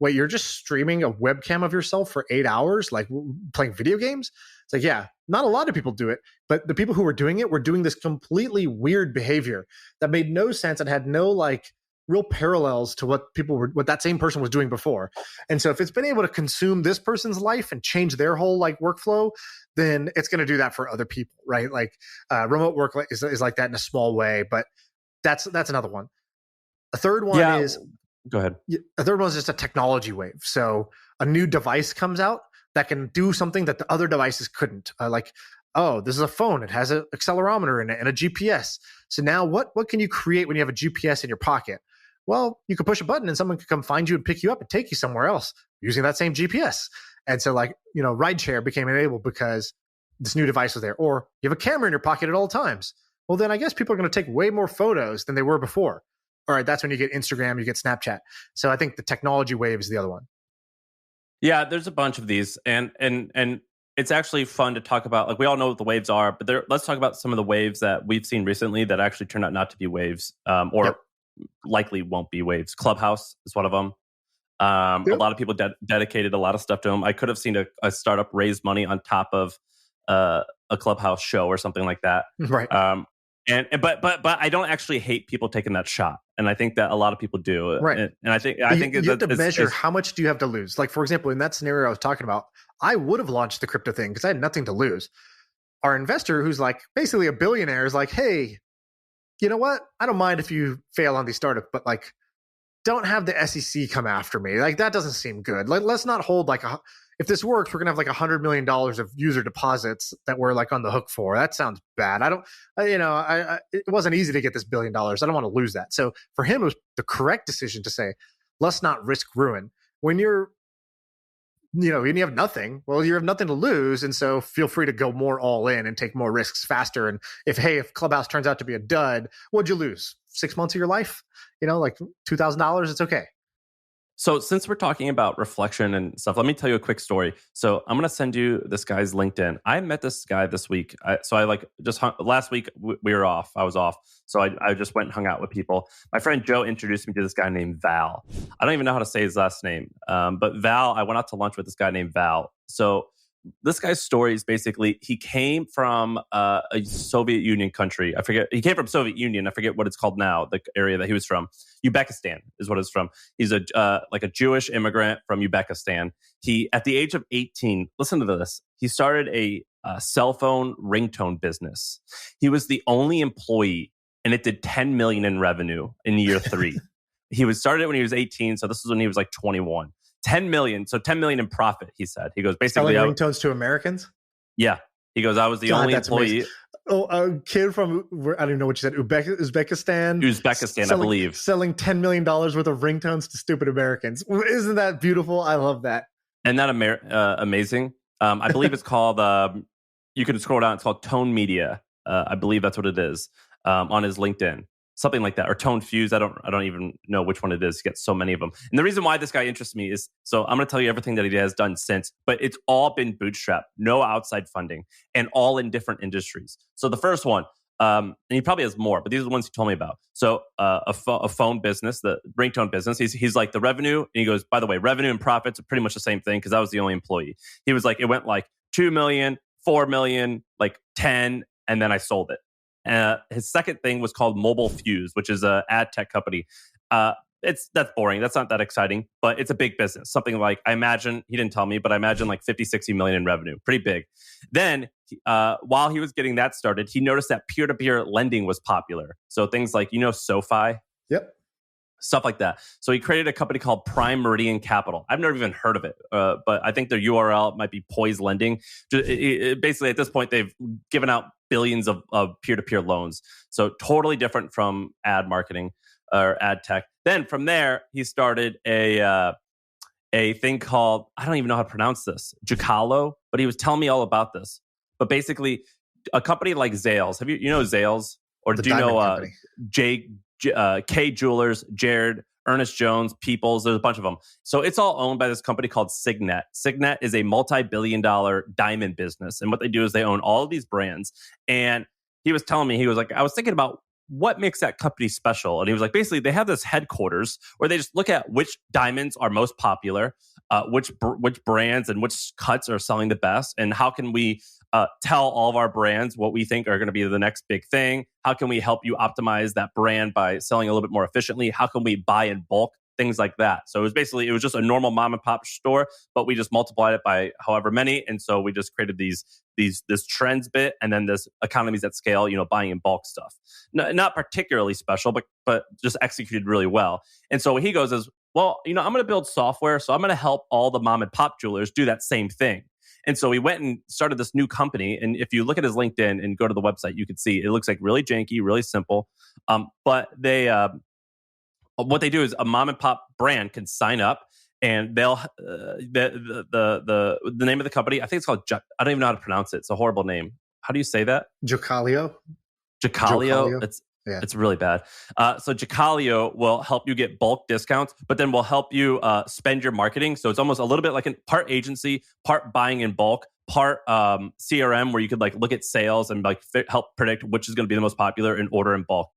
wait, you're just streaming a webcam of yourself for 8 hours, like playing video games? It's like, yeah, not a lot of people do it, but the people who were doing it were doing this completely weird behavior that made no sense and had no like real parallels to what what that same person was doing before. And so if it's been able to consume this person's life and change their whole like workflow, then it's going to do that for other people, right? Like remote work is like that in a small way, but that's another one. A third one is, go ahead. A third one is just a technology wave. So a new device comes out that can do something that the other devices couldn't. Like, oh, this is a phone. It has an accelerometer in it and a GPS. So now what can you create when you have a GPS in your pocket? Well, you can push a button and someone can come find you and pick you up and take you somewhere else using that same GPS. And so like, rideshare became enabled because this new device was there. Or you have a camera in your pocket at all times. Well, then I guess people are going to take way more photos than they were before. All right, that's when you get Instagram, you get Snapchat. So I think the technology wave is the other one. Yeah, there's a bunch of these, and it's actually fun to talk about. Like, we all know what the waves are, but let's talk about some of the waves that we've seen recently that actually turned out not to be waves, or likely won't be waves. Clubhouse is one of them. A lot of people dedicated a lot of stuff to them. I could have seen a startup raise money on top of a Clubhouse show or something like that. Right. But I don't actually hate people taking that shot, and I think that a lot of people do. Right. And I think you have to measure how much do you have to lose. Like, for example, in that scenario I was talking about, I would have launched the crypto thing because I had nothing to lose. Our investor, who's like basically a billionaire, is like, hey, you know what? I don't mind if you fail on these startups, but like, don't have the SEC come after me. Like, that doesn't seem good. Like, let's not hold like if this works, we're gonna have like $100 million of user deposits that we're like on the hook for. That sounds bad. It wasn't easy to get this $1 billion. I don't want to lose that. So for him, it was the correct decision to say, let's not risk ruin. When you're, when you have nothing, well, you have nothing to lose. And so feel free to go more all in and take more risks faster. And if Clubhouse turns out to be a dud, what'd you lose? 6 months of your life? Like $2,000, it's okay. So since we're talking about reflection and stuff, let me tell you a quick story. So I'm going to send you this guy's LinkedIn. I met this guy this week. Last week we were off. I was off. So I just went and hung out with people. My friend Joe introduced me to this guy named Val. I don't even know how to say his last name. But Val, I went out to lunch with this guy named Val. So this guy's story is basically he came from a Soviet Union country. I forget. He came from Soviet Union. I forget what it's called now, the area that he was from. Uzbekistan is what it's from. He's a Jewish immigrant from Uzbekistan. He, at the age of 18, listen to this. He started a cell phone ringtone business. He was the only employee, and it did 10 million in revenue in year 3. He started it when he was 18, so this is when he was like 21. 10 million. So 10 million in profit, he said. He goes, basically, selling ringtones to Americans? Yeah. He goes, I was the only employee. Amazing. Oh, a kid from, I don't even know what you said, Uzbekistan? Uzbekistan, I believe. Selling $10 million worth of ringtones to stupid Americans. Isn't that beautiful? I love that. And that amazing? I believe it's called, you can scroll down, it's called Tone Media. I believe that's what it is, on his LinkedIn. Something like that, or Tone Fuse. I don't even know which one it is. He gets so many of them. And the reason why this guy interests me is, so I'm going to tell you everything that he has done since, but it's all been bootstrapped, no outside funding, and all in different industries. So the first one, and he probably has more, but these are the ones he told me about. So a phone business, the ringtone business. He's like, the revenue, and he goes, by the way, revenue and profits are pretty much the same thing because I was the only employee. He was like, it went like 2 million, 4 million, like 10, and then I sold it. His second thing was called Mobile Fuse, which is an ad tech company. That's boring. That's not that exciting, but it's a big business. Something like, I imagine, he didn't tell me, but I imagine like 50, 60 million in revenue. Pretty big. Then while he was getting that started, he noticed that peer-to-peer lending was popular. So things like, SoFi? Yep. Stuff like that. So he created a company called Prime Meridian Capital. I've never even heard of it, but I think their URL might be Poise Lending. Basically, at this point, they've given out billions of peer-to-peer loans. So totally different from ad marketing or ad tech. Then from there, he started a thing called, I don't even know how to pronounce this, Jacalo, but he was telling me all about this. But basically, a company like Zales. Have you Zales? Or do you know K Jewelers, Jared, Ernest Jones, Peoples? There's a bunch of them. So it's all owned by this company called Signet. Signet is a multi-billion-dollar diamond business. And what they do is they own all of these brands. And he was telling me, he was like, I was thinking about what makes that company special. And he was like, basically, they have this headquarters where they just look at which diamonds are most popular. which brands and which cuts are selling the best, and how can we tell all of our brands what we think are going to be the next big thing? How can we help you optimize that brand by selling a little bit more efficiently? How can we buy in bulk? Things like that. So it was just a normal mom and pop store, but we just multiplied it by however many. And so we just created this trends bit, and then this economies at scale, buying in bulk stuff. Not particularly special, but just executed really well. And so what he goes is, well, I'm going to build software. So I'm going to help all the mom and pop jewelers do that same thing. And so he went and started this new company. And if you look at his LinkedIn and go to the website, you can see it looks like really janky, really simple. But what they do is a mom and pop brand can sign up, and they'll the name of the company, I think it's called I don't even know how to pronounce it. It's a horrible name. How do you say that? Jacalio. It's really bad. So Jacalio will help you get bulk discounts, but then will help you spend your marketing. So it's almost a little bit like a part agency, part buying in bulk, part CRM, where you could look at sales and help predict which is going to be the most popular and order in bulk.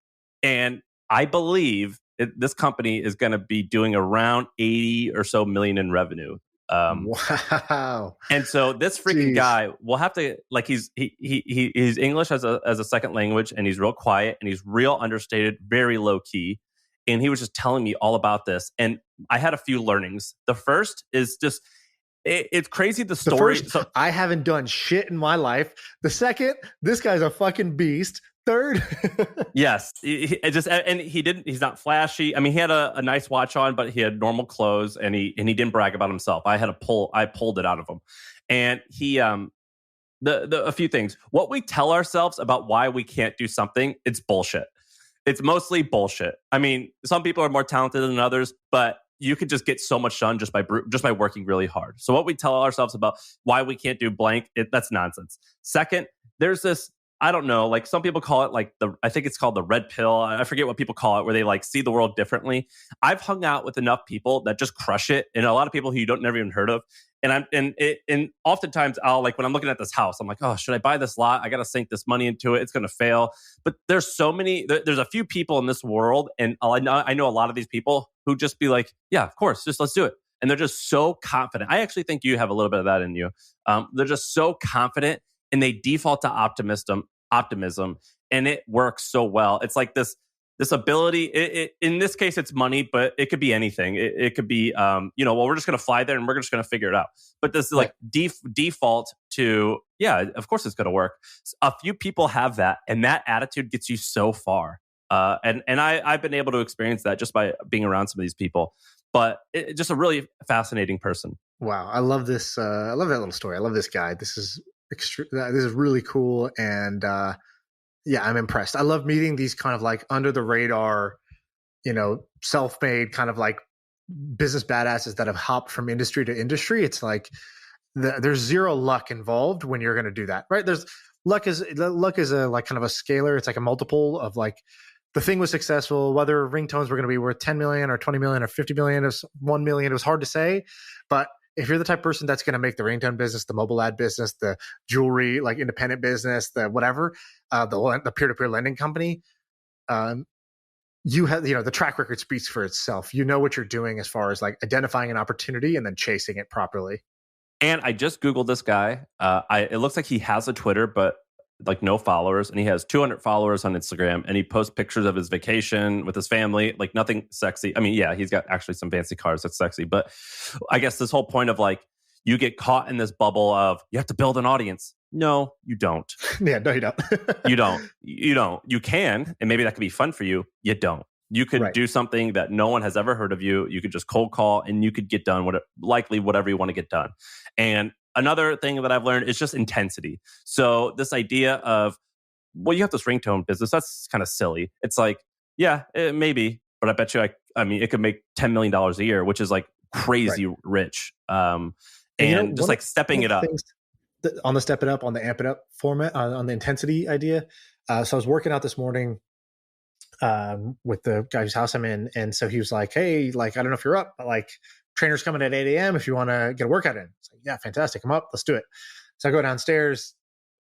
And I believe this company is going to be doing around 80 or so million in revenue. Wow! And so this freaking guy will have to he's English as a second language, and he's real quiet, and he's real understated, very low key. And he was just telling me all about this, and I had a few learnings. The first is just it's crazy the story. The first, I haven't done shit in my life. The second, this guy's a fucking beast. Third, yes, he's not flashy. I mean, he had a nice watch on, but he had normal clothes, and he didn't brag about himself. I pulled it out of him, and he a few things. What we tell ourselves about why we can't do something, it's bullshit. It's mostly bullshit. I mean, some people are more talented than others, but you could just get so much done just by working really hard. So what we tell ourselves about why we can't do blank, that's nonsense. Second, there's this, I don't know, some people call it I think it's called the red pill. I forget what people call it, where they see the world differently. I've hung out with enough people that just crush it, and a lot of people who you don't never even heard of. And oftentimes I'll when I'm looking at this house, I'm like, oh, should I buy this lot? I got to sink this money into it. It's going to fail. But there's a few people in this world, and I know a lot of these people who just be like, yeah, of course, just let's do it. And they're just so confident. I actually think you have a little bit of that in you. They're just so confident, and they default to optimism, and it works so well. It's like this ability. In this case, it's money, but it could be anything. It could be, we're just going to fly there and we're just going to figure it out. But this is default to, yeah, of course it's going to work. A few people have that, and that attitude gets you so far. And I've been able to experience that just by being around some of these people. But just a really fascinating person. Wow, I love this. I love that little story. I love this guy. This is really cool, and yeah, I'm impressed. I love meeting these kind of under the radar, self-made kind of business badasses that have hopped from industry to industry. It's there's zero luck involved when you're going to do that, right? There's luck is a kind of a scalar. It's a multiple of the thing was successful, whether ringtones were going to be worth 10 million or 20 million or 50 million or 1 million. It was hard to say, but if you're the type of person that's going to make the ringtone business, the mobile ad business, the jewelry, independent business, the whatever, the peer-to-peer lending company, you have, the track record speaks for itself. You know what you're doing as far as identifying an opportunity and then chasing it properly. And I just Googled this guy. It looks like he has a Twitter, but no followers, and he has 200 followers on Instagram, and he posts pictures of his vacation with his family, nothing sexy. I mean, yeah, he's got actually some fancy cars that's sexy, but I guess this whole point of you get caught in this bubble of you have to build an audience. No, you don't. Yeah, no, you don't. You don't. You can, and maybe that could be fun for you. You don't. You could do something that no one has ever heard of you. You could just cold call, and you could get done whatever you want to get done. And another thing that I've learned is just intensity. So this idea of, well, you have this ringtone business, that's kind of silly. It's yeah, maybe, but I bet you, it could make $10 million a year, which is crazy rich. And just stepping it up. On the step it up, on the amp it up format, on the intensity idea. So I was working out this morning with the guy whose house I'm in. And so he was like, hey, I don't know if you're up, but trainer's coming at 8 a.m. if you want to get a workout in. It's yeah, fantastic. I'm up. Let's do it. So I go downstairs,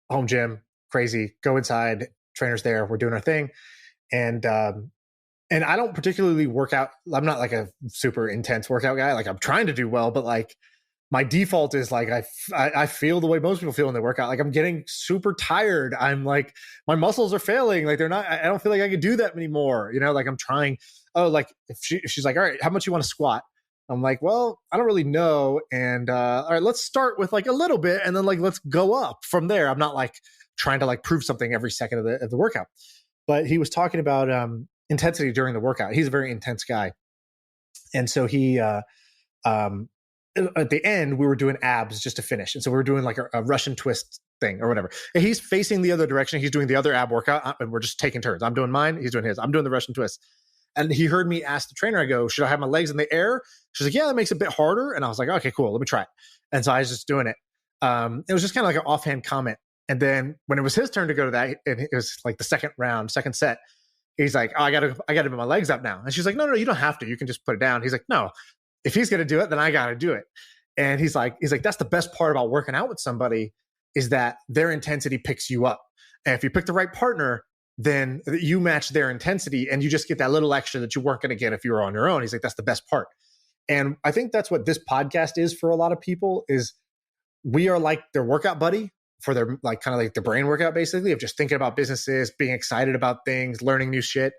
home gym, crazy, go inside, trainer's there. We're doing our thing. And And I don't particularly work out. I'm not like a super intense workout guy. Like I'm trying to do well, but like my default is like I feel the way most people feel when they work out. Like I'm getting super tired. I'm like my muscles are failing. Like they're not. I don't feel like I could do that anymore. You know, like I'm trying. Oh, like if she's like, all right, how much you want to squat? I'm like, well, I don't really know. And all right, let's start with like a little bit, and then like let's go up from there. I'm not like trying to like prove something every second of the workout. But he was talking about intensity during the workout. He's a very intense guy, and so he at the end we were doing abs just to finish, and so we were doing like a Russian twist thing or whatever. And he's facing the other direction. He's doing the other ab workout, and we're just taking turns. I'm doing mine. He's doing his. I'm doing the Russian twist. And he heard me ask the trainer, I go, should I have my legs in the air? She's like, yeah, that makes it a bit harder. And I was like, okay, cool. Let me try it. And so I was just doing it. It was just kind of like an offhand comment. And then when it was his turn to go to that, and it was like the second set, he's like, oh, I gotta put my legs up now. And she's like, no, you don't have to. You can just put it down. He's like, no, if he's going to do it, then I got to do it. And he's like, that's the best part about working out with somebody is that their intensity picks you up. And if you pick the right partner, then you match their intensity and you just get that little extra that you weren't going to get if you were on your own. He's like, that's the best part. And I think that's what this podcast is for a lot of people is we are like their workout buddy for their like kind of like the brain workout basically of just thinking about businesses, being excited about things, learning new shit.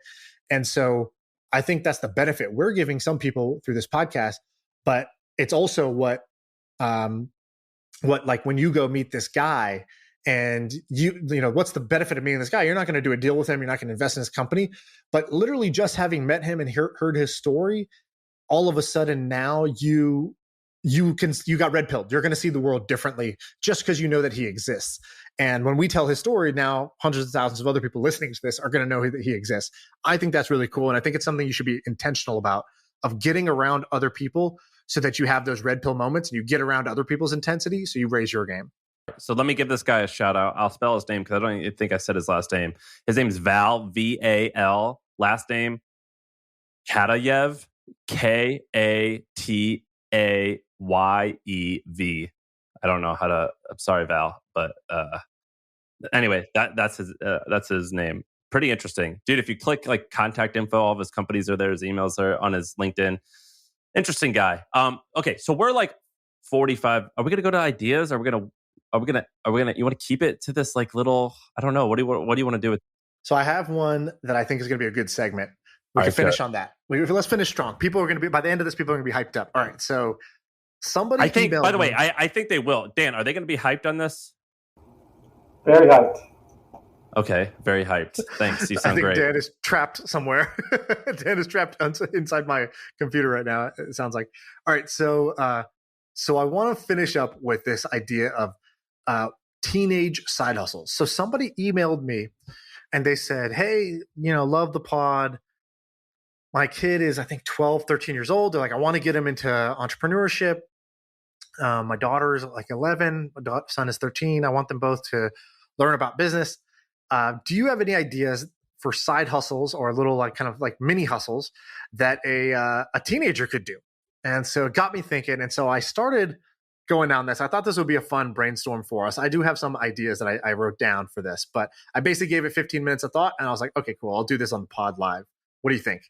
And so I think that's the benefit we're giving some people through this podcast, but it's also what like when you go meet this guy and you know, what's the benefit of meeting this guy? You're not going to do a deal with him. You're not going to invest in his company, but literally just having met him and heard his story, all of a sudden now you got red pilled. You're going to see the world differently just because you know that he exists. And when we tell his story now, hundreds of thousands of other people listening to this are going to know that he exists. I think that's really cool. And I think it's something you should be intentional about of getting around other people so that you have those red pill moments and you get around other people's intensity. So you raise your game. So let me give this guy a shout out. I'll spell his name because I don't even think I said his last name. His name is Val, V-A-L. Last name, Katayev, K-A-T-A-Y-E-V. I don't know how to. I'm sorry, Val, but anyway, that's his name. Pretty interesting, dude. If you click like contact info, all of his companies are there. His emails are on his LinkedIn. Interesting guy. Okay, so we're like 45. Are we gonna go to ideas? Are we gonna? You want to keep it to this like little? I don't know. What do you want to do with? So I have one that I think is going to be a good segment. We can finish on that. Let's finish strong. People are going to be by the end of this. People are going to be hyped up. All right. So somebody. I think. By the way, I think they will. Dan, are they going to be hyped on this? Very hyped. Okay, very hyped. Thanks. You sound great. Dan is trapped somewhere. Dan is trapped inside my computer right now. It sounds like. All right. So I want to finish up with this idea of teenage side hustles. So somebody emailed me and they said, hey, love the pod. My kid is, I think, 12, 13 years old. They're like, I want to get him into entrepreneurship. My daughter is like 11. My son is 13. I want them both to learn about business. Do you have any ideas for side hustles or little like kind of like mini hustles that a teenager could do? And so it got me thinking. And so I started going down this. I thought this would be a fun brainstorm for us. I do have some ideas that I wrote down for this, but I basically gave it 15 minutes of thought and I was like, okay, cool. I'll do this on the pod live. What do you think?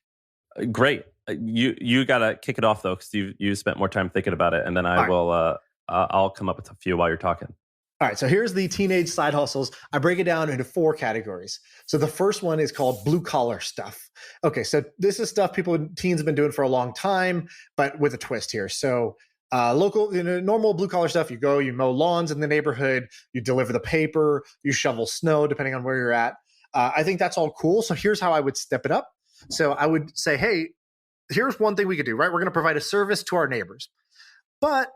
Great. You got to kick it off though, because you spent more time thinking about it. And then I'll come up with a few while you're talking. All right. So here's the teenage side hustles. I break it down into 4 categories. So the first one is called blue collar stuff. Okay. So this is stuff teens have been doing for a long time, but with a twist here. So local, normal blue collar stuff. You go, you mow lawns in the neighborhood, you deliver the paper, you shovel snow, depending on where you're at. I think that's all cool. So here's how I would step it up. So I would say, hey, here's one thing we could do, right? We're going to provide a service to our neighbors, but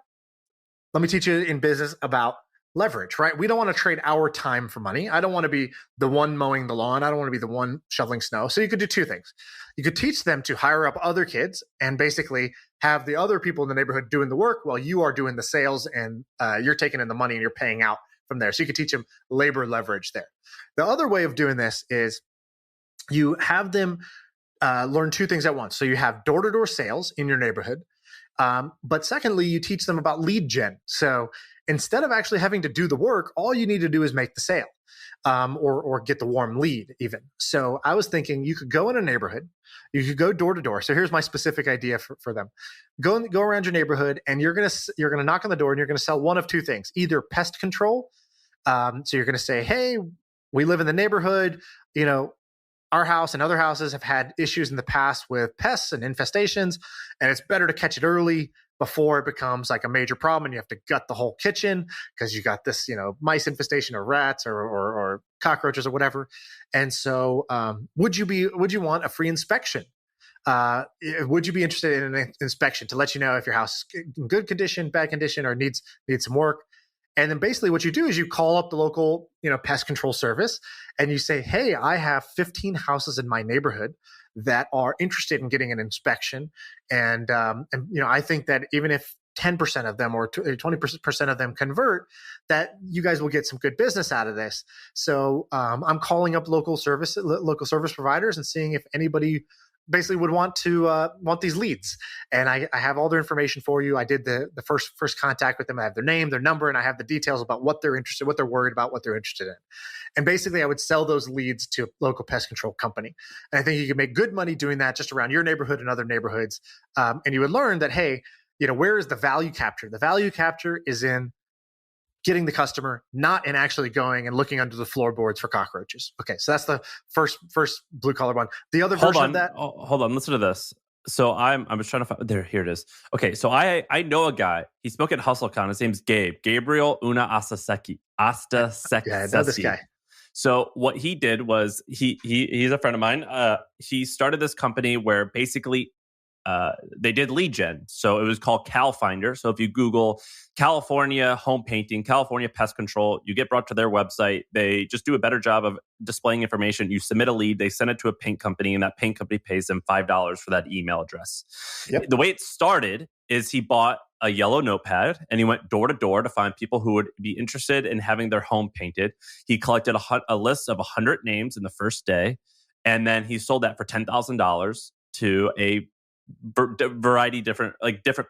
let me teach you in business about leverage, right? We don't want to trade our time for money. I don't want to be the one mowing the lawn. I don't want to be the one shoveling snow. So you could do 2 things. You could teach them to hire up other kids and basically have the other people in the neighborhood doing the work while you are doing the sales and you're taking in the money and you're paying out from there. So you could teach them labor leverage there. The other way of doing this is you have them learn 2 things at once. So you have door-to-door sales in your neighborhood. But secondly, you teach them about lead gen. So instead of actually having to do the work, all you need to do is make the sale, or get the warm lead even. So I was thinking you could go in a neighborhood, you could go door to door. So here's my specific idea for them. Go around your neighborhood, and you're gonna knock on the door, and you're gonna sell one of two things: either pest control. So you're gonna say, hey, we live in the neighborhood, our house and other houses have had issues in the past with pests and infestations, and it's better to catch it early before it becomes like a major problem and you have to gut the whole kitchen because you got this, mice infestation or rats or cockroaches or whatever. And so, would you want a free inspection? Would you be interested in an inspection to let you know if your house is in good condition, bad condition, or needs some work? And then basically what you do is you call up the local, pest control service, and you say, hey, I have 15 houses in my neighborhood that are interested in getting an inspection. And I think that even if 10% of them or 20% of them convert, that you guys will get some good business out of this. So I'm calling up local service providers and seeing if anybody basically would want these leads. And I have all their information for you. I did the first contact with them. I have their name, their number, and I have the details about what they're interested, what they're worried about, what they're interested in. And basically I would sell those leads to a local pest control company. And I think you can make good money doing that just around your neighborhood and other neighborhoods. And you would learn that, hey, where is the value capture? The value capture is in getting the customer, not in actually going and looking under the floorboards for cockroaches. Okay, so that's the first blue collar one. The other version of that. Hold on, listen to this. So I was trying to find here it is. Okay, so I know a guy. He spoke at HustleCon. His name's Gabriel Una Astaseki. Yeah, I know this guy. So what he did was he's a friend of mine. He started this company where basically they did lead gen. So it was called Cal Finder. So if you Google California home painting, California pest control, you get brought to their website. They just do a better job of displaying information. You submit a lead, they send it to a paint company, and that paint company pays them $5 for that email address. Yep. The way it started is he bought a yellow notepad and he went door to door to find people who would be interested in having their home painted. He collected a list of 100 names in the first day, and then he sold that for $10,000 to a variety different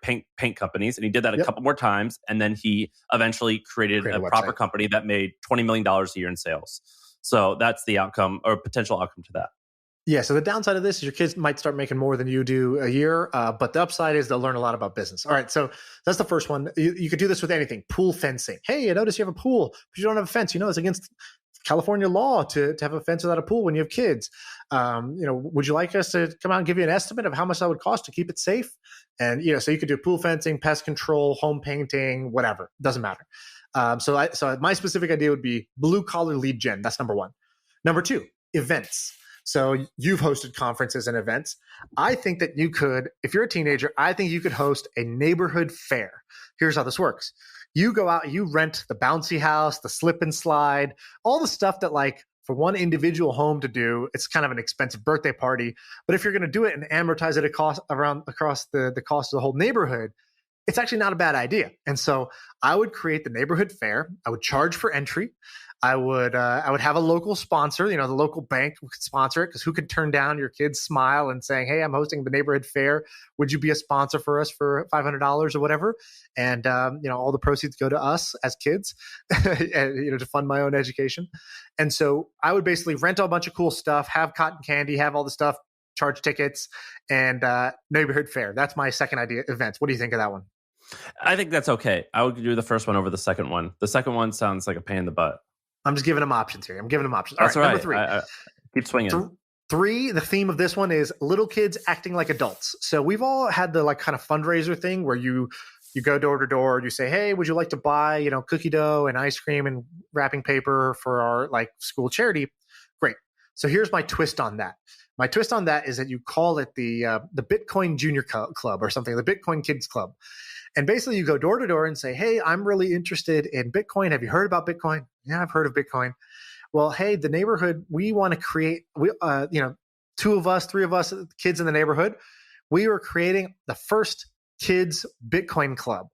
paint companies, and he did that a couple more times, and then he eventually created a proper company that made $20 million a year in sales. So that's the outcome or potential outcome to that. Yeah, so the downside of this is your kids might start making more than you do a year, but the upside is they'll learn a lot about business. All right, so that's the first one. You could do this with anything. Pool fencing. Hey, I notice you have a pool, but you don't have a fence. It's against California law to have a fence without a pool when you have kids. Would you like us to come out and give you an estimate of how much that would cost to keep it safe? And so you could do pool fencing, pest control, home painting, whatever. Doesn't matter. So my specific idea would be blue collar lead gen. That's number one. Number two, events. So you've hosted conferences and events. I think that you could, if you're a teenager, I think you could host a neighborhood fair. Here's how this works. You go out, you rent the bouncy house, the slip and slide, all the stuff that for one individual home to do, it's kind of an expensive birthday party. But if you're going to do it and amortize it across the cost of the whole neighborhood, it's actually not a bad idea. And so I would create the neighborhood fair. I would charge for entry. I would have a local sponsor, the local bank could sponsor it, because who could turn down your kid's smile and saying, hey, I'm hosting the neighborhood fair. Would you be a sponsor for us for $500 or whatever? And, all the proceeds go to us as kids, and, to fund my own education. And so I would basically rent a bunch of cool stuff, have cotton candy, have all the stuff, charge tickets, and neighborhood fair. That's my second idea event. What do you think of that one? I think that's okay. I would do the first one over the second one. The second one sounds like a pain in the butt. I'm just giving them options here. All right. Number three. Keep swinging. Three, the theme of this one is little kids acting like adults. So we've all had the kind of fundraiser thing where you go door to door, you say, hey, would you like to buy, cookie dough and ice cream and wrapping paper for our school charity? Great. So here's my twist on that. My twist on that is that you call it the Bitcoin Junior Club or something, the Bitcoin Kids Club. And basically you go door to door and say, hey, I'm really interested in Bitcoin. Have you heard about Bitcoin? Yeah, I've heard of Bitcoin. Well, hey, the neighborhood, we want to create, two of us, three of us, kids in the neighborhood, we are creating the first kids Bitcoin club.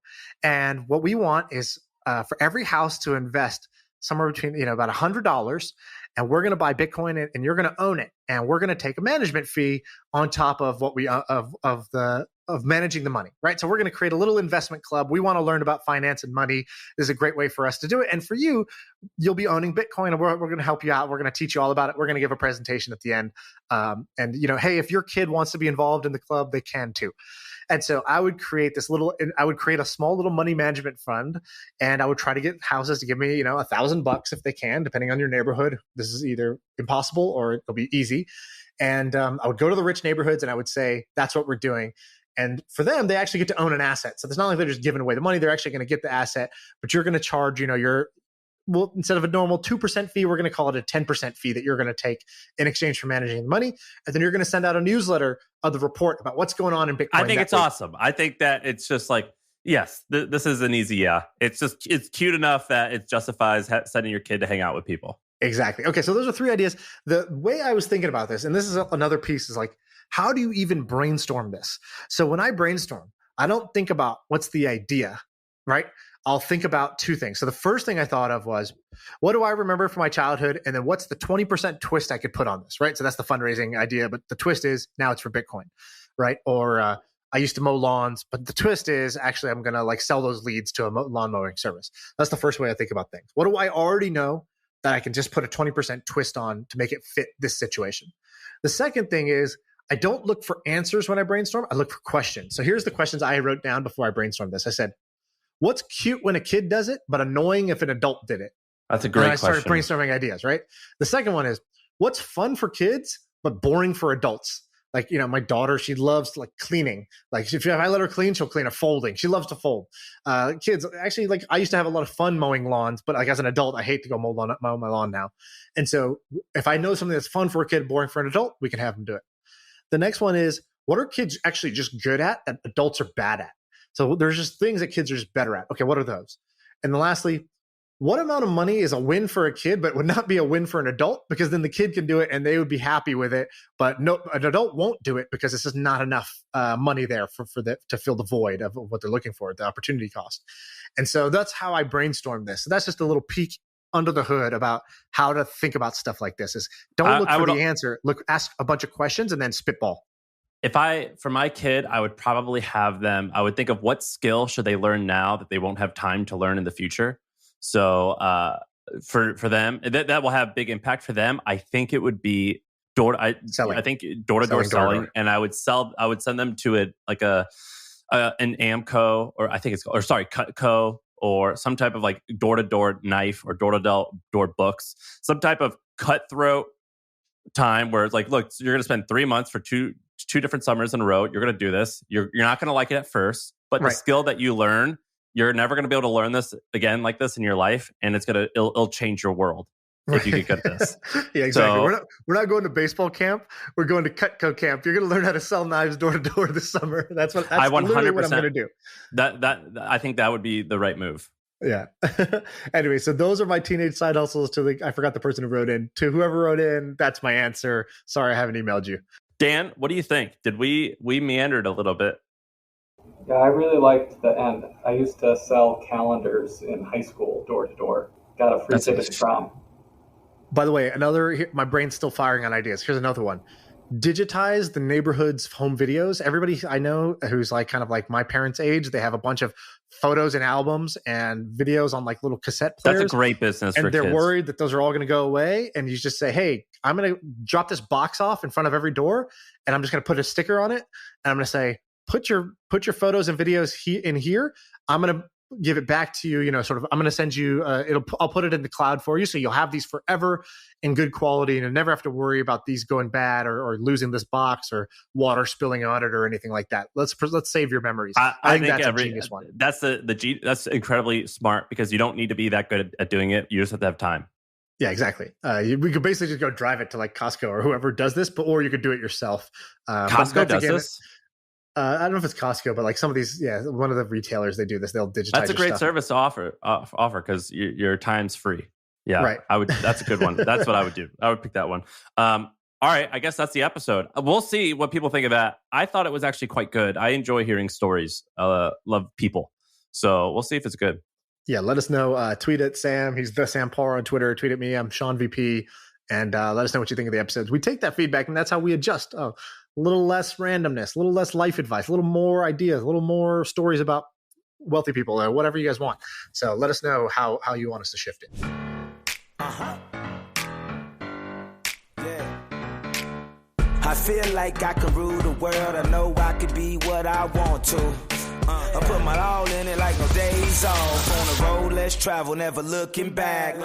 And what we want is for every house to invest somewhere between, about $100. and we're going to buy Bitcoin and you're going to own it. And we're going to take a management fee on top of what we of managing the money, right? So we're going to create a little investment club. We want to learn about finance and money. This is a great way for us to do it. And for you, you'll be owning Bitcoin, and we're going to help you out. We're going to teach you all about it. We're going to give a presentation at the end. And hey, if your kid wants to be involved in the club, they can too. And so I would create a small little money management fund, and I would try to get houses to give me, $1,000 if they can, depending on your neighborhood. This is either impossible or it'll be easy. And I would go to the rich neighborhoods and I would say, that's what we're doing. And for them, they actually get to own an asset. So it's not like they're just giving away the money. They're actually going to get the asset, but you're going to charge, instead of a normal 2% fee, we're going to call it a 10% fee that you're going to take in exchange for managing the money. And then you're going to send out a newsletter of the report about what's going on in Bitcoin. I think it's awesome. I think that it's just like, yes, this is an easy, yeah. It's cute enough that it justifies sending your kid to hang out with people. Exactly. Okay, so those are 3 ideas. The way I was thinking about this, and this is another piece, is like, how do you even brainstorm this? So when I brainstorm, I don't think about what's the idea, right? I'll think about 2 things. So the first thing I thought of was, what do I remember from my childhood? And then what's the 20% twist I could put on this, right? So that's the fundraising idea. But the twist is now it's for Bitcoin, right? Or I used to mow lawns, but the twist is actually I'm going to sell those leads to a lawn mowing service. That's the first way I think about things. What do I already know that I can just put a 20% twist on to make it fit this situation? The second thing is, I don't look for answers when I brainstorm. I look for questions. So here's the questions I wrote down before I brainstormed this. I said, what's cute when a kid does it, but annoying if an adult did it? That's a great question. I started brainstorming ideas, right? The second one is, what's fun for kids, but boring for adults? My daughter, she loves cleaning. If I let her clean, she'll clean. Or folding, she loves to fold. Kids, actually, I used to have a lot of fun mowing lawns, but as an adult, I hate to go mow my lawn now. And so if I know something that's fun for a kid, boring for an adult, we can have them do it. The next one is, what are kids actually just good at that adults are bad at? So there's just things that kids are just better at. Okay, what are those? And then lastly, what amount of money is a win for a kid, but would not be a win for an adult? Because then the kid can do it and they would be happy with it. But no, an adult won't do it because it's just not enough money there to fill the void of what they're looking for, the opportunity cost. And so that's how I brainstormed this. So that's just a little peek under the hood about how to think about stuff like this. Is don't look for the answer. Ask a bunch of questions and then spitball. For my kid, I would probably have them, I would think of what skill should they learn now that they won't have time to learn in the future. So for them, that will have big impact for them. I think it would be selling. I think door-to-door selling. And I would send them to an Amco, or I think it's, Cutco, or some type of door-to-door knife or door-to-door books, some type of cutthroat time where it's look, you're going to spend 3 months for two different summers in a row. You're going to do this. You're not going to like it at first, but the skill that you learn, you're never going to be able to learn this again like this in your life, and it'll change your world if you get good at this. Yeah, exactly. So, we're not going to baseball camp. We're going to Cutco camp. You're going to learn how to sell knives door to door this summer. That's literally what I'm going to do. That I think that would be the right move. Yeah. Anyway, so those are my teenage side hustles. I forgot the person who wrote in. To whoever wrote in, that's my answer. Sorry, I haven't emailed you. Dan, what do you think? Did we meandered a little bit? Yeah, I really liked the end. I used to sell calendars in high school door to door. Got a free ticket to prom. By the way, my brain's still firing on ideas. Here's another one. Digitize the neighborhood's home videos. Everybody I know who's kind of my parents' age, they have a bunch of photos and albums and videos on little cassette players. That's a great business for kids. And they're worried that those are all going to go away. And you just say, hey, I'm going to drop this box off in front of every door, and I'm just going to put a sticker on it. And I'm going to say, put your photos and videos in here. I'm going to give it back to you. I'm going to send you. I'll put it in the cloud for you, so you'll have these forever in good quality, and you'll never have to worry about these going bad or losing this box or water spilling on it or anything like that. Let's save your memories. I think that's a genius one. That's incredibly smart, because you don't need to be that good at doing it. You just have to have time. Yeah, exactly. We could basically just go drive it to Costco or whoever does this, or you could do it yourself. Costco does this. I don't know if it's Costco, but some of these, one of the retailers, they do this. They'll digitize. That's a great service to offer because your time's free. Yeah, right. That's a good one. That's what I would do. I would pick that one. All right, I guess that's the episode. We'll see what people think of that. I thought it was actually quite good. I enjoy hearing stories. Love people. So we'll see if it's good. Yeah, let us know. Tweet at Sam. He's the Sam Parr on Twitter. Tweet at me. I'm Shaan VP. and let us know what you think of the episodes. We take that feedback, and that's how we adjust. Oh, a little less randomness, a little less life advice, a little more ideas, a little more stories about wealthy people, or whatever you guys want. So let us know how you want us to shift it. I feel like I can rule the world. I know I could be what I want to. I put my all in it like no days off. On the road, let's travel, never looking back.